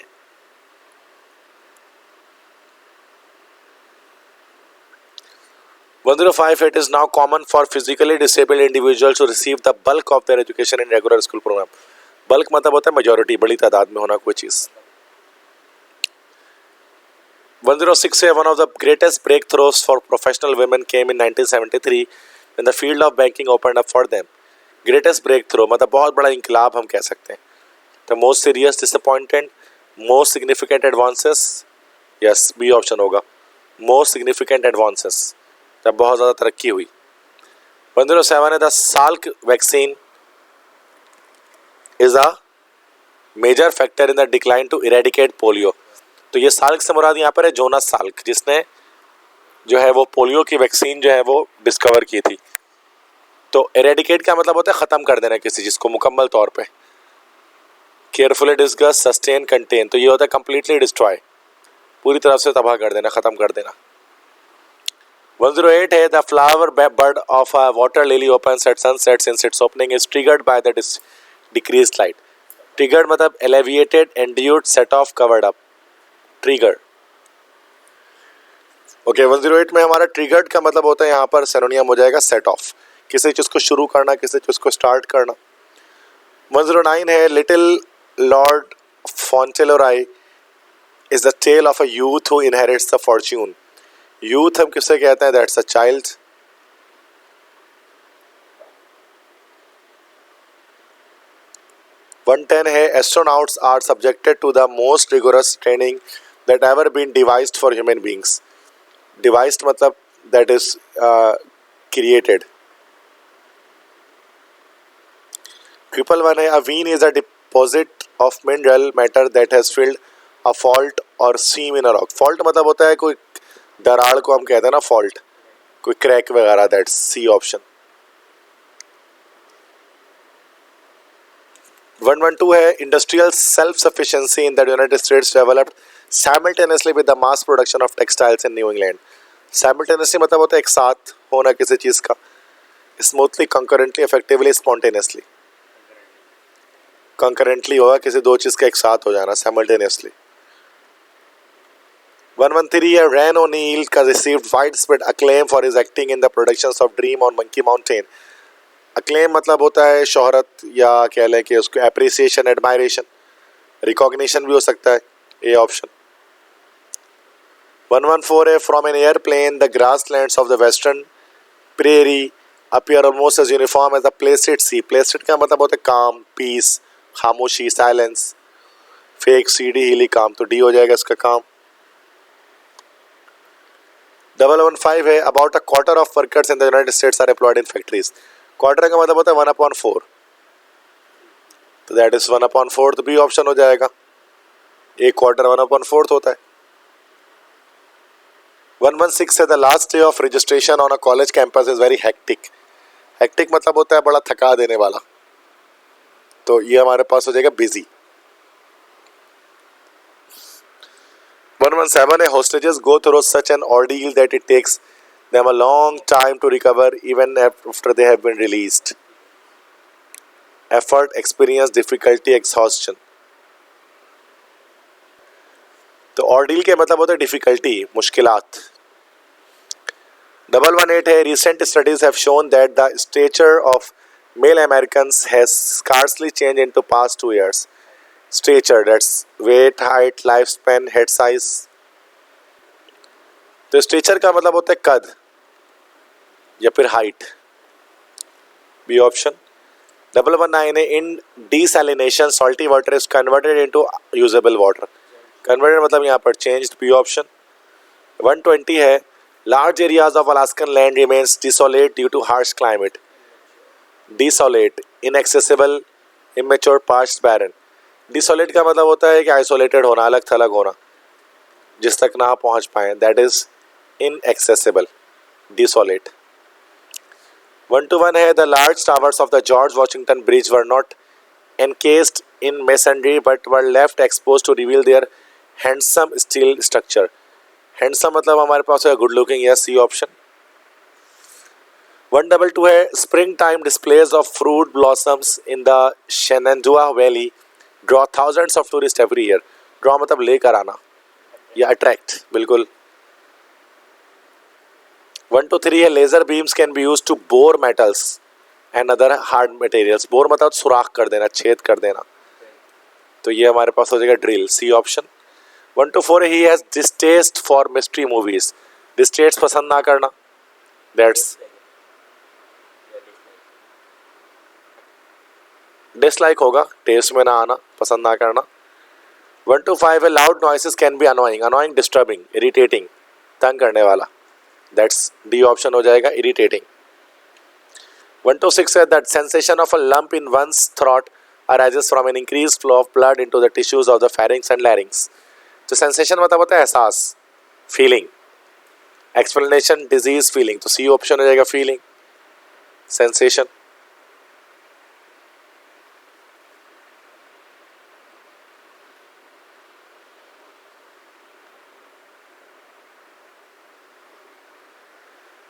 It is now common for physically disabled individuals to receive the bulk of their education in regular school program. Bulk मतलब होता है मेजॉरिटी, बड़ी तादाद में होना कोई चीज़। 106 है one of the greatest breakthroughs for professional women came in 1973 when the field of banking opened up for them. Greatest breakthrough मतलब बहुत बड़ा इंकलाब हम कह सकते हैं। The most serious disappointed, most significant advances, yes B option होगा, most significant advances, जब बहुत ज़्यादा तरक्की हुई। 107 है the Salk vaccine is a major factor in the decline to eradicate polio. तो ये साल्क से मुराद यहाँ पर है जोनास साल्क, जिसने जो है वो पोलियो की वैक्सीन जो है वो डिस्कवर की थी। तो इरेडिकेट का मतलब होता है ख़त्म कर देना किसी चीज़ को मुकम्मल तौर पे। केयरफुली डिस्कस, सस्टेन, कंटेन, तो ये होता है कम्प्लीटली डिस्ट्रॉय, पूरी तरफ से तबाह कर देना, ख़त्म कर देना। 108 है the flower bird of a water lily opens at sunset since its opening is triggered by the decreased light. Triggered मतलब alleviated, endued, set off, covered up, trigger. Okay, 108 में हमारा ट्रिगर्ड का मतलब होता है यहाँ पर सिनोनियम हो जाएगा सेट ऑफ, किसी चीज़ को शुरू करना, किसी चीज़ को स्टार्ट करना। 109 है Little Lord Fauntleroy is the tale of a youth who inherits the fortune. Youth हम किससे कहते हैं? That's a child. 110 है astronauts are subjected to the most rigorous training that ever been devised for human beings. Devised मतलब that is created. 111 है a vein is a deposit of mineral matter that has filled a fault और seam in a rock. Fault मतलब होता है कोई दरार को हम कहते हैं ना फॉल्ट, कोई क्रैक वगैरह, दैट्स सी ऑप्शन। 112 है industrial self sufficiency in the United States developed simultaneously with the mass production of textiles in New England. Simultaneously मतलब होता है एक साथ होना किसी चीज़ का, smoothly, concurrently, effectively, spontaneously. Concurrently होगा किसी दो चीज़ का एक साथ हो जाना, साइमल्टेनियसली। 113 है रैन ओनील का received wide spread acclaim for his acting in the productions of dream on monkey mountain. Acclaim मतलब होता है शोहरत, या कह लें कि उसको एप्रिसिएशन, एडमायरेशन, रिकॉग्निशन भी हो सकता है, ये ऑप्शन। 114 है from an airplane the grass lands of the western prairie appear almost as uniform as the placid sea. Placid का मतलब होता है काम, पीस, खामोशी, साइलेंस। फेक सीडी हिली काम, तो डी हो जाएगा इसका काम। 115 है about a quarter of workers in the United States are employed in factories. Quarter का मतलब होता है 1/4, तो दैट इज 1/4, तो बी ऑप्शन हो जाएगा। एक क्वार्टर 1/4 होता है। 116 है the last day of registration on a college campus is very hectic. Hectic मतलब होता है बड़ा थका देने वाला, तो ये हमारे पास हो जाएगा बिजी। 117 है hostages go through such an ordeal that it takes them a long time to recover even after they have been released. Effort, experience, difficulty, exhaustion. तो ordeal के मतलब होता है डिफिकल्टी, मुश्किलात। 118 है recent studies have shown that the stature of male Americans has scarcely changed into past 2 years. Stature, that's weight, height, lifespan, head size. तो stretcher का मतलब होता है कद या फिर हाइट, बी ऑप्शन। 119 है in desalination salty water is converted into usable water. Converted मतलब यहाँ पर चेंज्ड, बी ऑप्शन। 120 है large areas of Alaskan land remains desolate due to harsh climate. Desolate, inaccessible, immature, parched, barren. Desolate का मतलब होता है कि आइसोलेटेड होना, अलग थलग होना, जिस तक ना पहुंच पाए, दैट इज inaccessible, desolate. 121 है the large towers of the George Washington Bridge were not encased in masonry but were left exposed to reveal their handsome steel structure. Handsome मतलब हमारे पास है good looking, या सी ऑप्शन। 122 है springtime displays of fruit blossoms in the Shenandoah Valley draw thousands of tourists every year. Draw मतलब लेकर आना या attract, बिल्कुल। 123 है laser beams can be use to bore metals and other hard materials. Bore मतलब सुराख कर देना, छेद कर देना, तो ये हमारे पास हो जाएगा drill, C option. 124 he has distaste for mystery movies. Distaste पसंद ना करना, दैट्स डिसलाइक होगा, टेस्ट में ना आना, पसंद ना करना। 125 है loud noises can be annoying. Annoying, disturbing, irritating, तंग करने वाला, दैट्स डी ऑप्शन हो जाएगा, इरिटेटिंग। 126 है that sensation of a lump in one's throat arises from an increased flow of blood into the tissues of the pharynx and larynx. तो sensation मतलब होता है एहसास, फीलिंग। एक्सप्लेनेशन, डिजीज, फीलिंग, तो सी option हो जाएगा, फीलिंग, सेंसेशन।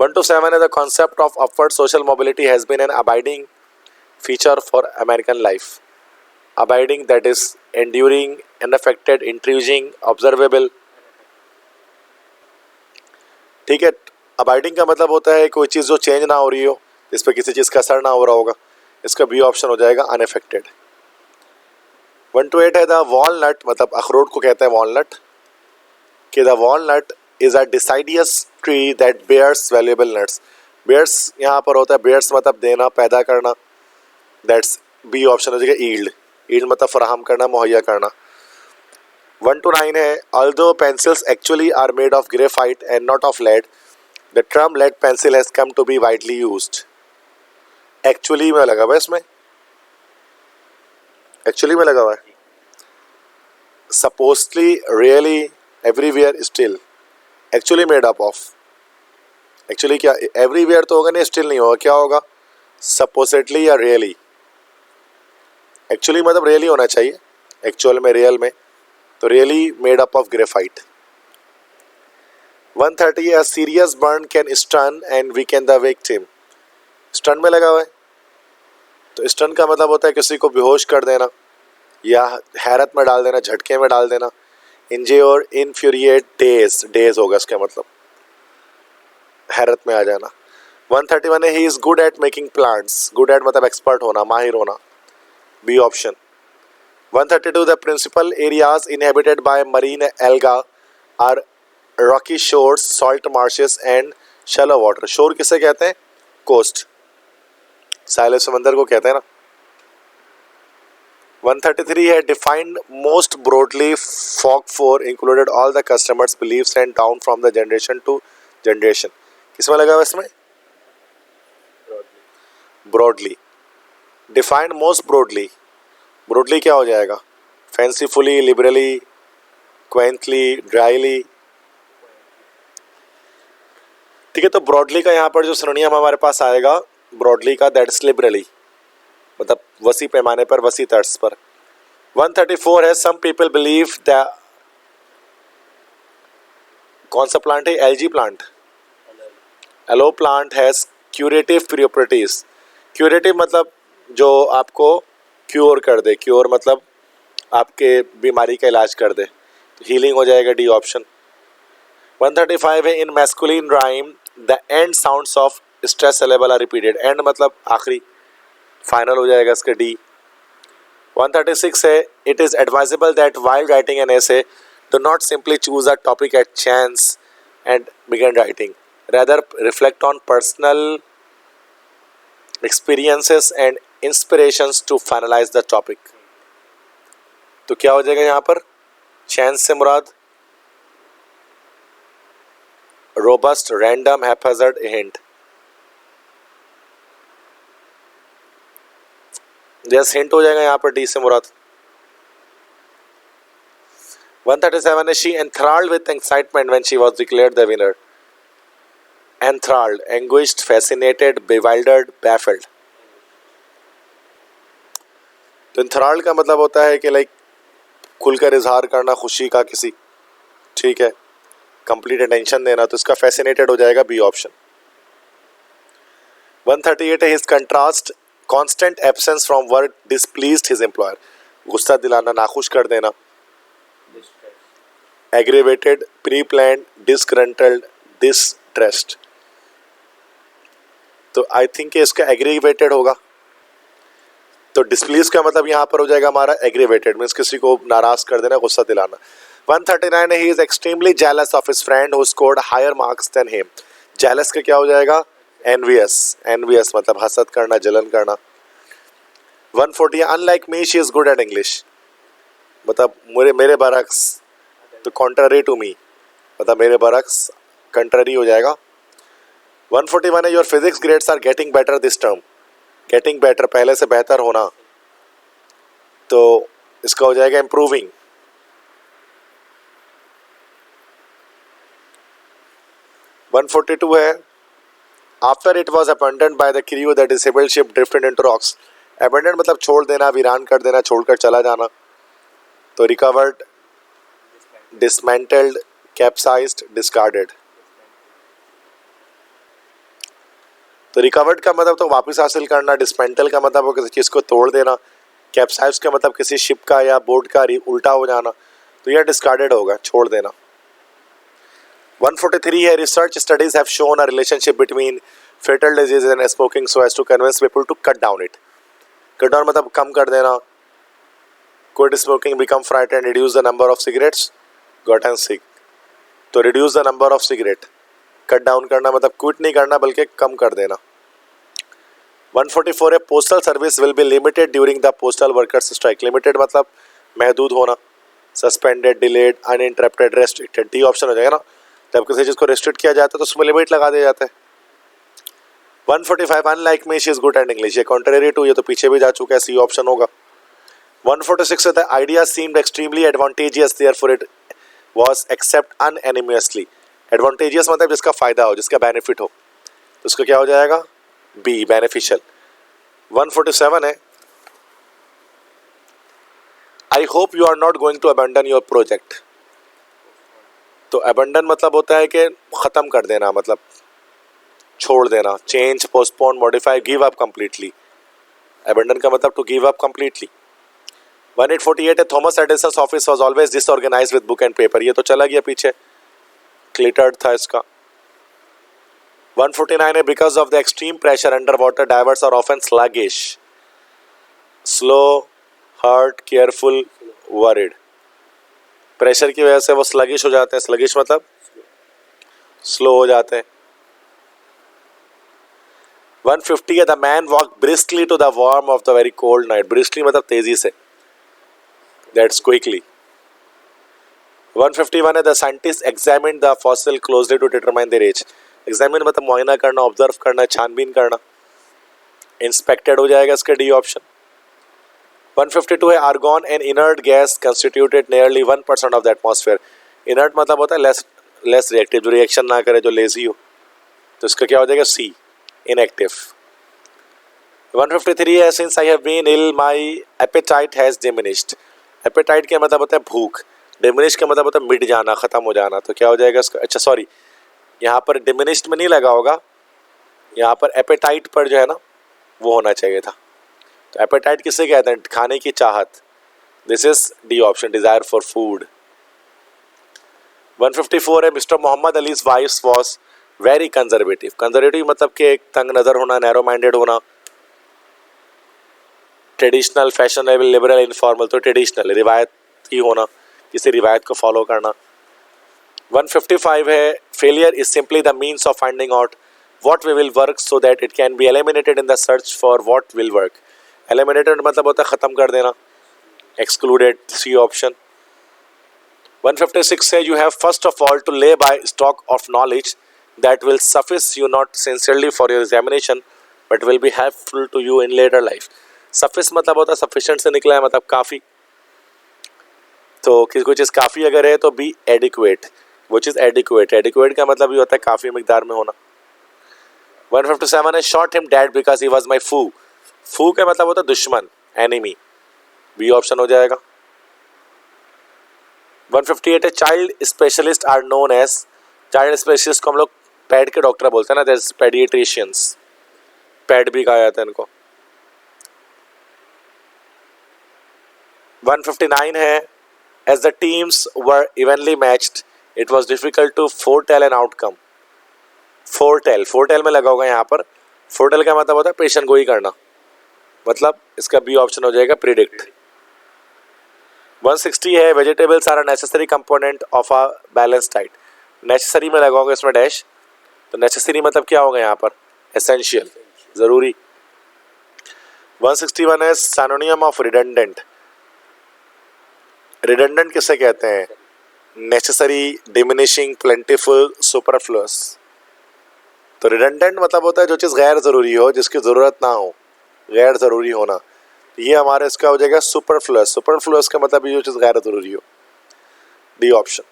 One to 7 है the concept of upward social mobility has been an abiding feature for American life. Abiding, that is enduring, unaffected, intriguing, observable. ठीक है, अबाइडिंग का मतलब होता है कोई चीज़ जो चेंज ना हो रही हो, इस पर किसी चीज़ का असर ना हो रहा होगा, इसका बी ऑप्शन हो जाएगा, अनअफेक्टेड। 128 है द वॉलनट, मतलब अखरोट को कहते हैं वॉलनट, कि the walnut is a deciduous tree that bears valuable nuts. Bears यहाँ पर होता है, बेयर्स मतलब देना, पैदा करना, दैट्स बी ऑप्शन हो जाएगा ईल्ड। ईल्ड मतलब फराहम करना, मुहैया करना। 1 to 9 है although pencils actually are made of graphite and not of lead, the term lead pencil has come to be widely used। Actually में लगा हुआ है, इसमें एक्चुअली में लगा हुआ है, supposedly, really, everywhere, still, actually made up of. Actually क्या, एवरीवेयर तो होगा नहीं, स्टिल नहीं होगा, क्या होगा, सपोजिटली या रियली। एक्चुअली मतलब रियली होना चाहिए, एक्चुअल में, रियल में, तो really made up of graphite. 130 a serious burn can stun and weaken the victim। Stun में लगा हुआ है, तो स्टन का मतलब होता है किसी को बेहोश कर देना या हैरत में डाल देना, झटके में डाल देना। इंज्योर, इन्फ्यूरिएट, डेज, डेज होगा इसका मतलब, हैरत में आ जाना। 131 है he is good at making plants. Good at मतलब एक्सपर्ट होना, माहिर होना, B option. 132 the principal areas inhabited by marine alga are rocky shores, salt marshes and shallow water. Shore किसे कहते हैं, कोस्ट, साहिल समंदर को कहते हैं ना। 133 है defined most broadly folklore included all the customers believes and down from the generation to generation. किसमें लगा हुआ इसमें, broadly. Defined most broadly, broadly क्या हो जाएगा, फैंसीफुली, लिबरली, क्वेंटली, ड्राइली। ठीक है, तो ब्रॉडली का यहाँ पर जो सिनोनियम हमारे पास आएगा ब्रॉडली का, दैट्स लिबरली, मतलब वसी पैमाने पर, वसी तर्ज पर। 134 है सम पीपल बिलीव द, कौन सा प्लांट है, algae plant, aloe plant has curative properties. Curative मतलब जो आपको क्योर कर दे, क्योर मतलब आपके बीमारी का इलाज कर दे, तो हीलिंग हो जाएगा, डी ऑप्शन। 135 है in masculine rhyme the end sounds of stress syllable are repeated. End मतलब आखिरी, फाइनल हो जाएगा इसका, डी। 136 है it is advisable that while writing an essay do not simply choose a topic at chance and begin writing, rather reflect on personal experiences and inspirations to finalize the topic। तो क्या हो जाएगा यहाँ पर, chance से मुराद robust, random, haphazard, hint। Yes, hint हो जाएगा यहाँ पर, डी से मुराद। 137 है she enthralled with excitement when she was declared the winner। enthralled, anguished, fascinated, bewildered, baffled। तो enthralled का मतलब होता है कि लाइक खुलकर इजहार करना खुशी का किसी, ठीक है, कंप्लीट अटेंशन देना, तो इसका fascinated हो जाएगा, बी ऑप्शन। 138 है his contrast constant absence from work displeased his employer। गुस्सा दिलाना, नाखुश कर देना। aggravated, pre-planned, disgruntled, distressed। तो आई थिंक इसका एग्रीवेटेड होगा, तो डिस्प्लीज का मतलब यहाँ पर हो जाएगा हमारा एग्रीवेटेड, मीन्स किसी को नाराज कर देना, गुस्सा दिलाना। 139 he is extremely jealous of his friend who scored higher marks than him. Jealous का क्या हो जाएगा, एनवियस, एनवियस मतलब हसद करना, जलन करना। 140 unlike me she is good eight English, मतलब मेरे बरक्स, तो कॉन्ट्ररी टू मी मतलब मेरे बरक्स, कंट्ररी हो जाएगा। 141 है your physics grades are getting better this term. Getting better पहले से बेहतर होना, तो इसका हो जाएगा इम्प्रूविंग। 142 है after it was abandoned by the crew the disabled ship drifted into rocks. Abandon मतलब छोड़ देना, वीरान कर देना, छोड़कर चला जाना, तो रिकवर्ड, डिसमेंटल्ड, कैप्साइज्ड, डिस्कार्डेड। तो रिकवर्ड का मतलब तो वापस हासिल करना, डिसमेंटल का मतलब वो किसी चीज़ को तोड़ देना, कैप्साइज का मतलब किसी शिप का या बोट का उल्टा हो जाना, तो यह डिस्कार्डेड होगा, छोड़ देना। 143 है research studies have shown a relationship between fatal disease and smoking so as to convince people to cut down it. Cut down मतलब कम कर देना, quit smoking, become frightened, reduce the number of cigarettes, gotten sick. तो reduce the number of cigarette, cut down करना मतलब quit नहीं करना बल्कि कम कर देना। 144 है postal service will be limited during the postal workers strike. Limited मतलब महदूद होना, suspended, delayed, uninterrupted, restricted. D option हो जाएगा ना, जब किसी चीज़ को रेस्ट्रिक्ट किया जाता है तो उसमें लिमिट लगा दिया जाता है। 145 unlike me she is good eight English, ये कॉन्ट्रेरी टू, ये तो पीछे भी जा चुका है, सी ऑप्शन होगा। 146 है the idea seemed extremely advantageous therefore it was accept unanimously. Advantageous मतलब जिसका फायदा हो, जिसका बेनिफिट हो, तो उसका क्या हो जाएगा, बी, बेनिफिशियल। 147 है I hope you are not going to abandon your project. तो अबैंडन मतलब होता है कि ख़त्म कर देना, मतलब छोड़ देना। Change, postpone, modify, give up completely. Abandon का मतलब टू गिव अप कम्प्लीटली। 1848 है Thomas Edison's office was always disorganised with book and paper, ये तो चला गया पीछे, क्लिटर्ड था इसका। 149 है because of the extreme pressure under water divers are often sluggish, slow, hurt, careful, worried. Pressure की वजह से वो स्लगिश हो जाते हैं, स्लगिश मतलब स्लो हो जाते हैं। 150 है the man walk briskly to the warm of the very cold night. Briskly मतलब तेजी से, दैट्स क्विकली। 151 है the scientist examine the fossil closely to determine their age. Examine मतलब मुआयना करना, ऑब्जर्व करना, छानबीन करना। इंस्पेक्टेड हो जाएगा इसका डी ऑप्शन। 152 है argon N inert gas constituted nearly 1% of the atmosphere. Inert मतलब होता है लेस रिएक्टिव, जो रिएक्शन ना करे, जो लेजी हो, तो इसका क्या हो जाएगा, सी, इनएक्टिव। 153 है since I have been ill my appetite has diminished. Appetite का मतलब होता है भूख, डिमिनिश का मतलब होता है मिट जाना, खत्म हो जाना, तो क्या हो जाएगा इसका, अच्छा सॉरी यहाँ पर डिमिनिश्ड में नहीं लगा होगा, यहाँ पर एपेटाइट पर जो है ना वो होना चाहिए था। तो एपेटाइट किसे कहते हैं, खाने की चाहत, this is D option, desire for food. 154 है Mr Mohammed Ali's wife was very conservative. Conservative मतलब कि एक तंग नज़र होना, नैरो माइंडेड होना। ट्रेडिशनल, फैशनेबल, लिबरल, इनफॉर्मल, तो ट्रेडिशनल, रिवायती होना, किसी रिवायत को फॉलो करना। 155 है failure is simply the means of finding out what we will work so that it can be eliminated in the search for what will work. Eliminated मतलब होता है ख़त्म कर देना, एक्सक्लूडेड, सी ऑप्शन। 156 है you have first of all to lay by stock of knowledge that will suffice you not sincerely for your examination but will be helpful to you in later life. Suffice मतलब होता है sufficient से निकला है, मतलब काफ़ी, तो कोई चीज़ काफ़ी अगर है तो बी एडिक्वेट, वो चीज़ एडिक्वेट। एडिक्वेट का मतलब ये होता है काफ़ी मिकदार में होना। 157 है shot him dead because he was my फू। फू का मतलब होता है दुश्मन, एनिमी, बी ऑप्शन हो जाएगा। 158 है child specialist are known as, child specialist को हम लोग पैड के डॉक्टर बोलते हैं ना, दैट्स पेडिएट्रिशियंस, पैड भी कहा जाता है इनको। 159 है as the teams were evenly matched it was difficult to foretell an outcome। foretell में लगा होगा यहाँ पर, foretell का मतलब होता है पेशन गोई करना, मतलब इसका बी ऑप्शन हो जाएगा प्रिडिक्ट। 160 है vegetables are a necessary component of a balance diet. Necessary में लगा होगा इसमें डैश, तो नेसेसरी मतलब क्या होगा यहाँ पर, एसेंशियल, ज़रूरी। 161 है सिनोनिम ऑफ रिडंडेंट। रिडंडेंट किसे कहते हैं, नेसेसरी, डिमिनिशिंग, प्लेंटिफुल, सुपरफ्लुअस। तो रिडंडेंट मतलब होता है जो चीज़ गैर ज़रूरी हो, जिसकी ज़रूरत ना हो, गैर ज़रूरी होना। ये हमारे इसका हो जाएगा सुपरफ्लुअस। सुपरफ्लुअस का मतलब ये जो चीज़ गैर ज़रूरी हो, डी ऑप्शन।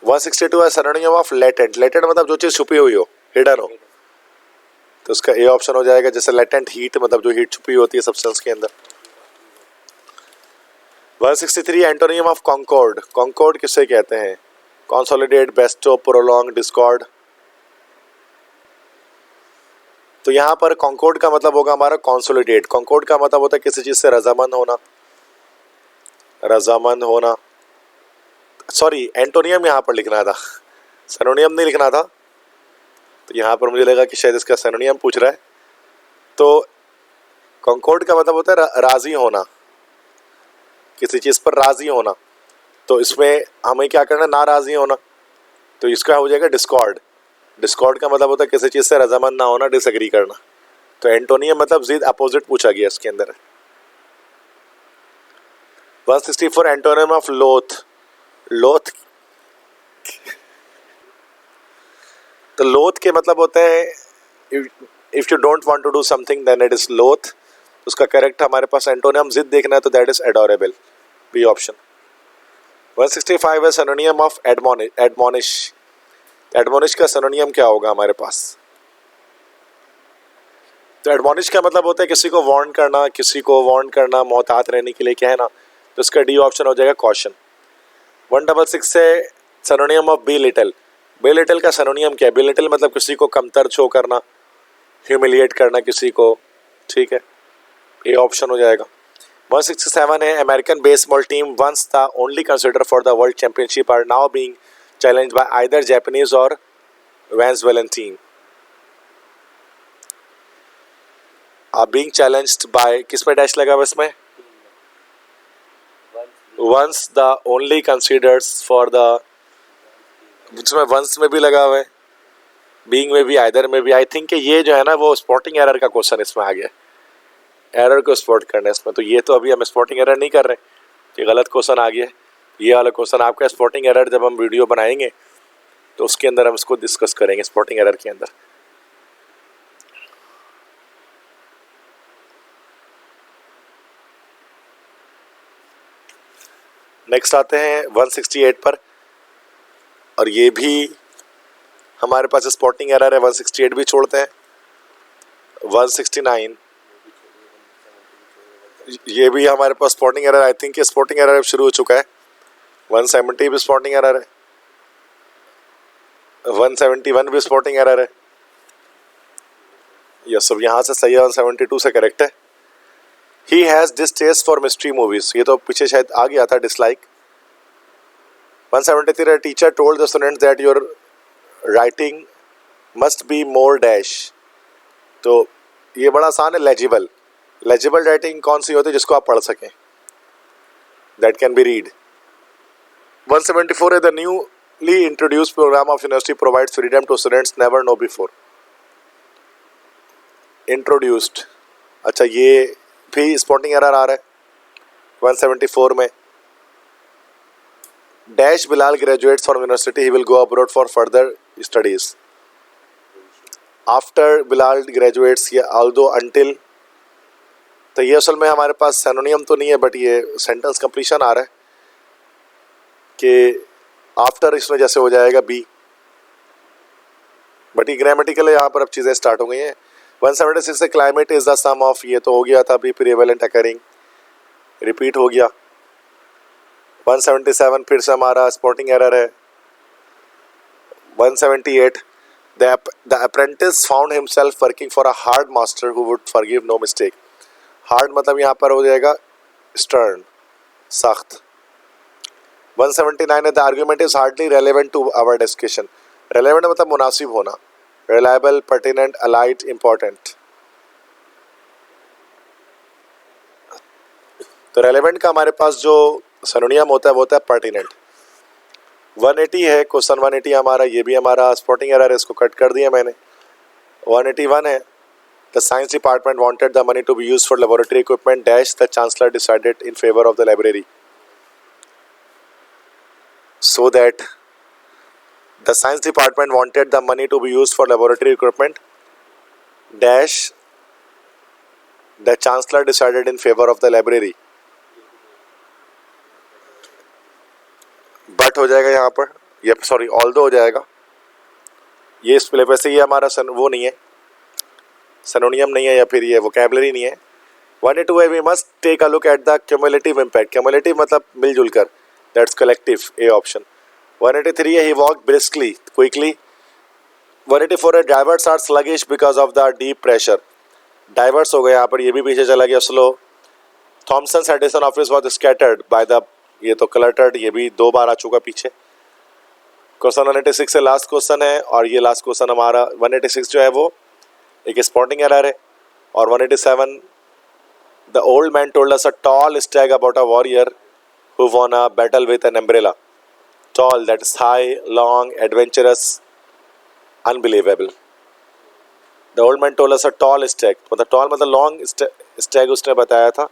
162 है सिनोनिम ऑफ लेटेंट। लेटेंट मतलब जो चीज़ छुपी हुई हो, हिडन हो, तो उसका ए ऑप्शन हो जाएगा। जैसे लेटेंट हीट मतलब जो हीट छुपी होती है सब्सटेंस के अंदर। 163 एंटोनिम ऑफ कॉन्कॉर्ड। कॉन्कॉर्ड किसे कहते हैं, कॉन्सोलिडेट, बेस्टो, प्रोलॉन्ग, डिस्कॉर्ड। तो यहाँ पर कॉन्कॉर्ड का मतलब होगा हमारा कॉन्सोलिडेट। कॉन्कॉर्ड का मतलब होता है किसी चीज़ से रजामंद होना, रजामंद होना। सॉरी एंटोनियम यहाँ पर लिखना था, सिनोनियम नहीं लिखना था, तो यहाँ पर मुझे लगा कि शायद इसका सिनोनियम पूछ रहा है। तो कॉन्कॉर्ड का मतलब होता है राजी होना, किसी चीज़ पर राज़ी होना, तो इसमें हमें क्या करना, ना राज़ी होना, तो इसका हो जाएगा डिस्कॉर्ड। डिस्कॉर्ड का मतलब होता है किसी चीज़ से रजामंद ना होना, डिसएग्री करना। तो एंटोनियम मतलब जिद, अपोजिट पूछा गया इसके अंदर। 164 एंटोनियम ऑफ लोथ। लोथ, तो लोथ के मतलब होते हैं if you don't want to do something then it is loath. उसका करेक्ट हमारे पास एंटोनियम जिद देखना है, तो that is adorable, B option. 165 है सिनोनियम ऑफ एडमोनिश। एडमोनिश का सिनोनियम क्या होगा हमारे पास? तो एडमोनिश का मतलब होता है किसी को वार्न करना, किसी को वार्न करना, मोहतात रहने के लिए कहना, तो इसका डी ऑप्शन हो जाएगा कॉशन। 166 है सिनोनियम of be little. Be little का सिनोनियम क्या है? बी लिटिल मतलब किसी को कमतर शो करना, ह्यूमिलिएट करना किसी को, ठीक है, ए ऑप्शन हो जाएगा। 167 है American baseball team once the only consider for the world championship are now being challenged by either Japanese or Venezuelan team. Are being challenged by, किस में डैश लगा हुआ इसमें? Once the only considered for the, इसमें once में भी लगा हुआ है, बीइंग में भी, आइदर में भी। आई थिंक ये जो है ना वो स्पॉटिंग एरर का क्वेश्चन इसमें आ गया, एरर को स्पॉट करना है इसमें। तो ये तो अभी हम स्पॉटिंग एरर नहीं कर रहे, ये गलत क्वेश्चन आ गया। ये वाला क्वेश्चन आपका स्पॉटिंग एरर जब हम वीडियो बनाएंगे तो उसके अंदर हम इसको डिस्कस करेंगे, स्पॉटिंग एरर के अंदर। नेक्स्ट आते हैं 168 पर, और ये भी हमारे पास स्पॉटिंग एरर है, 168 भी छोड़ते हैं। 169 ये भी हमारे पास spotting error, I think spotting error शुरू हो चुका है। 170 भी स्पॉटिंग एरर है, 171 भी स्पॉटिंग एरर है। यस, सब यहाँ से सही है, 172 से करेक्ट है। He has distaste for mystery movies, ये तो पीछे शायद आ गया था, dislike. 173 teacher told the students that your writing must be more dash. तो ये बड़ा आसान है, लेजिबल। लेजिबल राइटिंग कौन सी होती है? जिसको आप पढ़ सकें, दैट कैन बी रीड। 174 है the newly introduced program of university provides freedom to students never know before. Introduced, अच्छा ये भी स्पॉटिंग एरर आ रहा है 174 में। Dash Bilal graduates from university, he will go abroad for further studies. After Bilal graduates, या although, until, तो ये असल में हमारे पास सिनोनियम तो नहीं है, बट ये सेंटेंस कंप्लीशन आ रहा है कि आफ्टर इसमें जैसे हो जाएगा बी, बट ये ग्रामेटिकल है, यहाँ पर अब चीज़ें स्टार्ट हो गई हैं। 176 से climate is the sum of, ये तो हो गया था अभी, प्रीवेलेंट अकरिंग, रिपीट हो गया। 177 फिर से हमारा स्पॉटिंग एरर है। 178 the apprentice found himself working for a hard master who would forgive no mistake. Hard मतलब यहाँ पर हो जाएगा स्टर्न, सख्त। 179 है the argument is hardly relevant to our discussion. Relevant मतलब मुनासिब होना, रिलायबल, पर्टिनेंट, अलाइट, इंपॉर्टेंट। तो रेलेवेंट का हमारे पास जो सिनोनियम होता है वो होता है पर्टिनेंट। 180 है क्वेश्चन, 180 हमारा, ये भी हमारा स्पॉटिंग एरर है, इसको कट कर दिया मैंने। 181 है the science department wanted the money to be used for laboratory equipment dash the chancellor decided in favour of the library so that the science department wanted the money to be used for laboratory equipment dash the chancellor decided in favor of the library। But हो जाएगा यहाँ पर, ये sorry although हो जाएगा। ये इस play से ये हमारा वो नहीं है, सिनोनियम नहीं है, या फिर ये वोकैबुलरी नहीं है। 182 है we must take a look at the cumulative impact. Cumulative मतलब मिलजुल कर, दैट्स कलेक्टिव, ए ऑप्शन। 183 है ही वॉक ब्रिस्कली, क्विकली। 184 है drivers are sluggish because of the deep pressure. Divers हो गए यहाँ पर, ये भी पीछे चला गया, slow. Thomson Edison office was scattered by the, ये तो क्लटर्ड, ये भी 2 बार आ चुका पीछे। क्वेश्चन 186 से लास्ट क्वेश्चन है, और ये लास्ट क्वेश्चन हमारा 186 जो है वो एक स्पॉटिंग एरर है। और 187 the old man told us a tall Stag about a warrior who won a battle with an umbrella. Tall, that is high, long, adventurous, unbelievable. The old man told us a tall stag. मतलब tall मतलब long stag उसने बताया था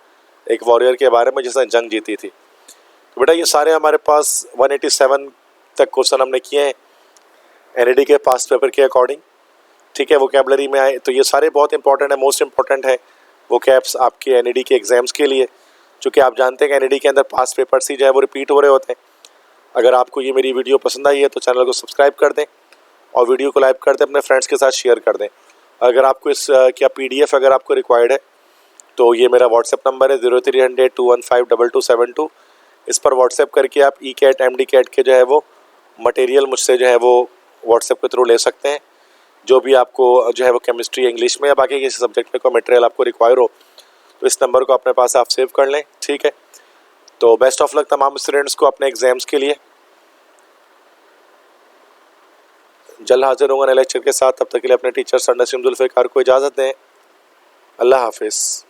एक warrior के बारे में जिसने जंग जीती थी। तो बेटा ये सारे हमारे पास 187 तक क्वेश्चन हमने किए हैं एनईडी के पास्ट पेपर के अकॉर्डिंग। ठीक है, वोकैबुलरी में आए तो ये सारे बहुत इंपॉर्टेंट है, मोस्ट इंपॉर्टेंट है वो कैप्स आपके एनईडी के एग्जाम्स के लिए, क्योंकि आप जानते हैं कि एनईडी के अंदर पास्ट पेपर्स ही जो है वो रिपीट हो रहे होते हैं। अगर आपको ये मेरी वीडियो पसंद आई है तो चैनल को सब्सक्राइब कर दें और वीडियो को लाइक कर दें, अपने फ्रेंड्स के साथ शेयर कर दें। अगर आपको इस क्या PDF अगर आपको रिक्वायर्ड है तो ये मेरा व्हाट्सएप नंबर है 0300-215-2272। इस पर व्हाट्सएप करके आप ECAT MD-CAT के जो है वो मटेरियल मुझसे जो है वो व्हाट्सएप के थ्रू ले सकते हैं। जो भी आपको जो है वो केमिस्ट्री, इंग्लिश में या बाकी किसी सब्जेक्ट में कोई मटेरियल आपको रिक्वायर हो तो इस नंबर को अपने पास आप सेव कर लें। ठीक है, तो बेस्ट ऑफ लक तमाम स्टूडेंट्स को अपने एग्जाम्स के लिए। जल्द हाजिर होंगे नए लेक्चर के साथ, तब तक के लिए अपने टीचर सर नसीम जुल्फ़िकार को इजाज़त दें। अल्लाह हाफिज़।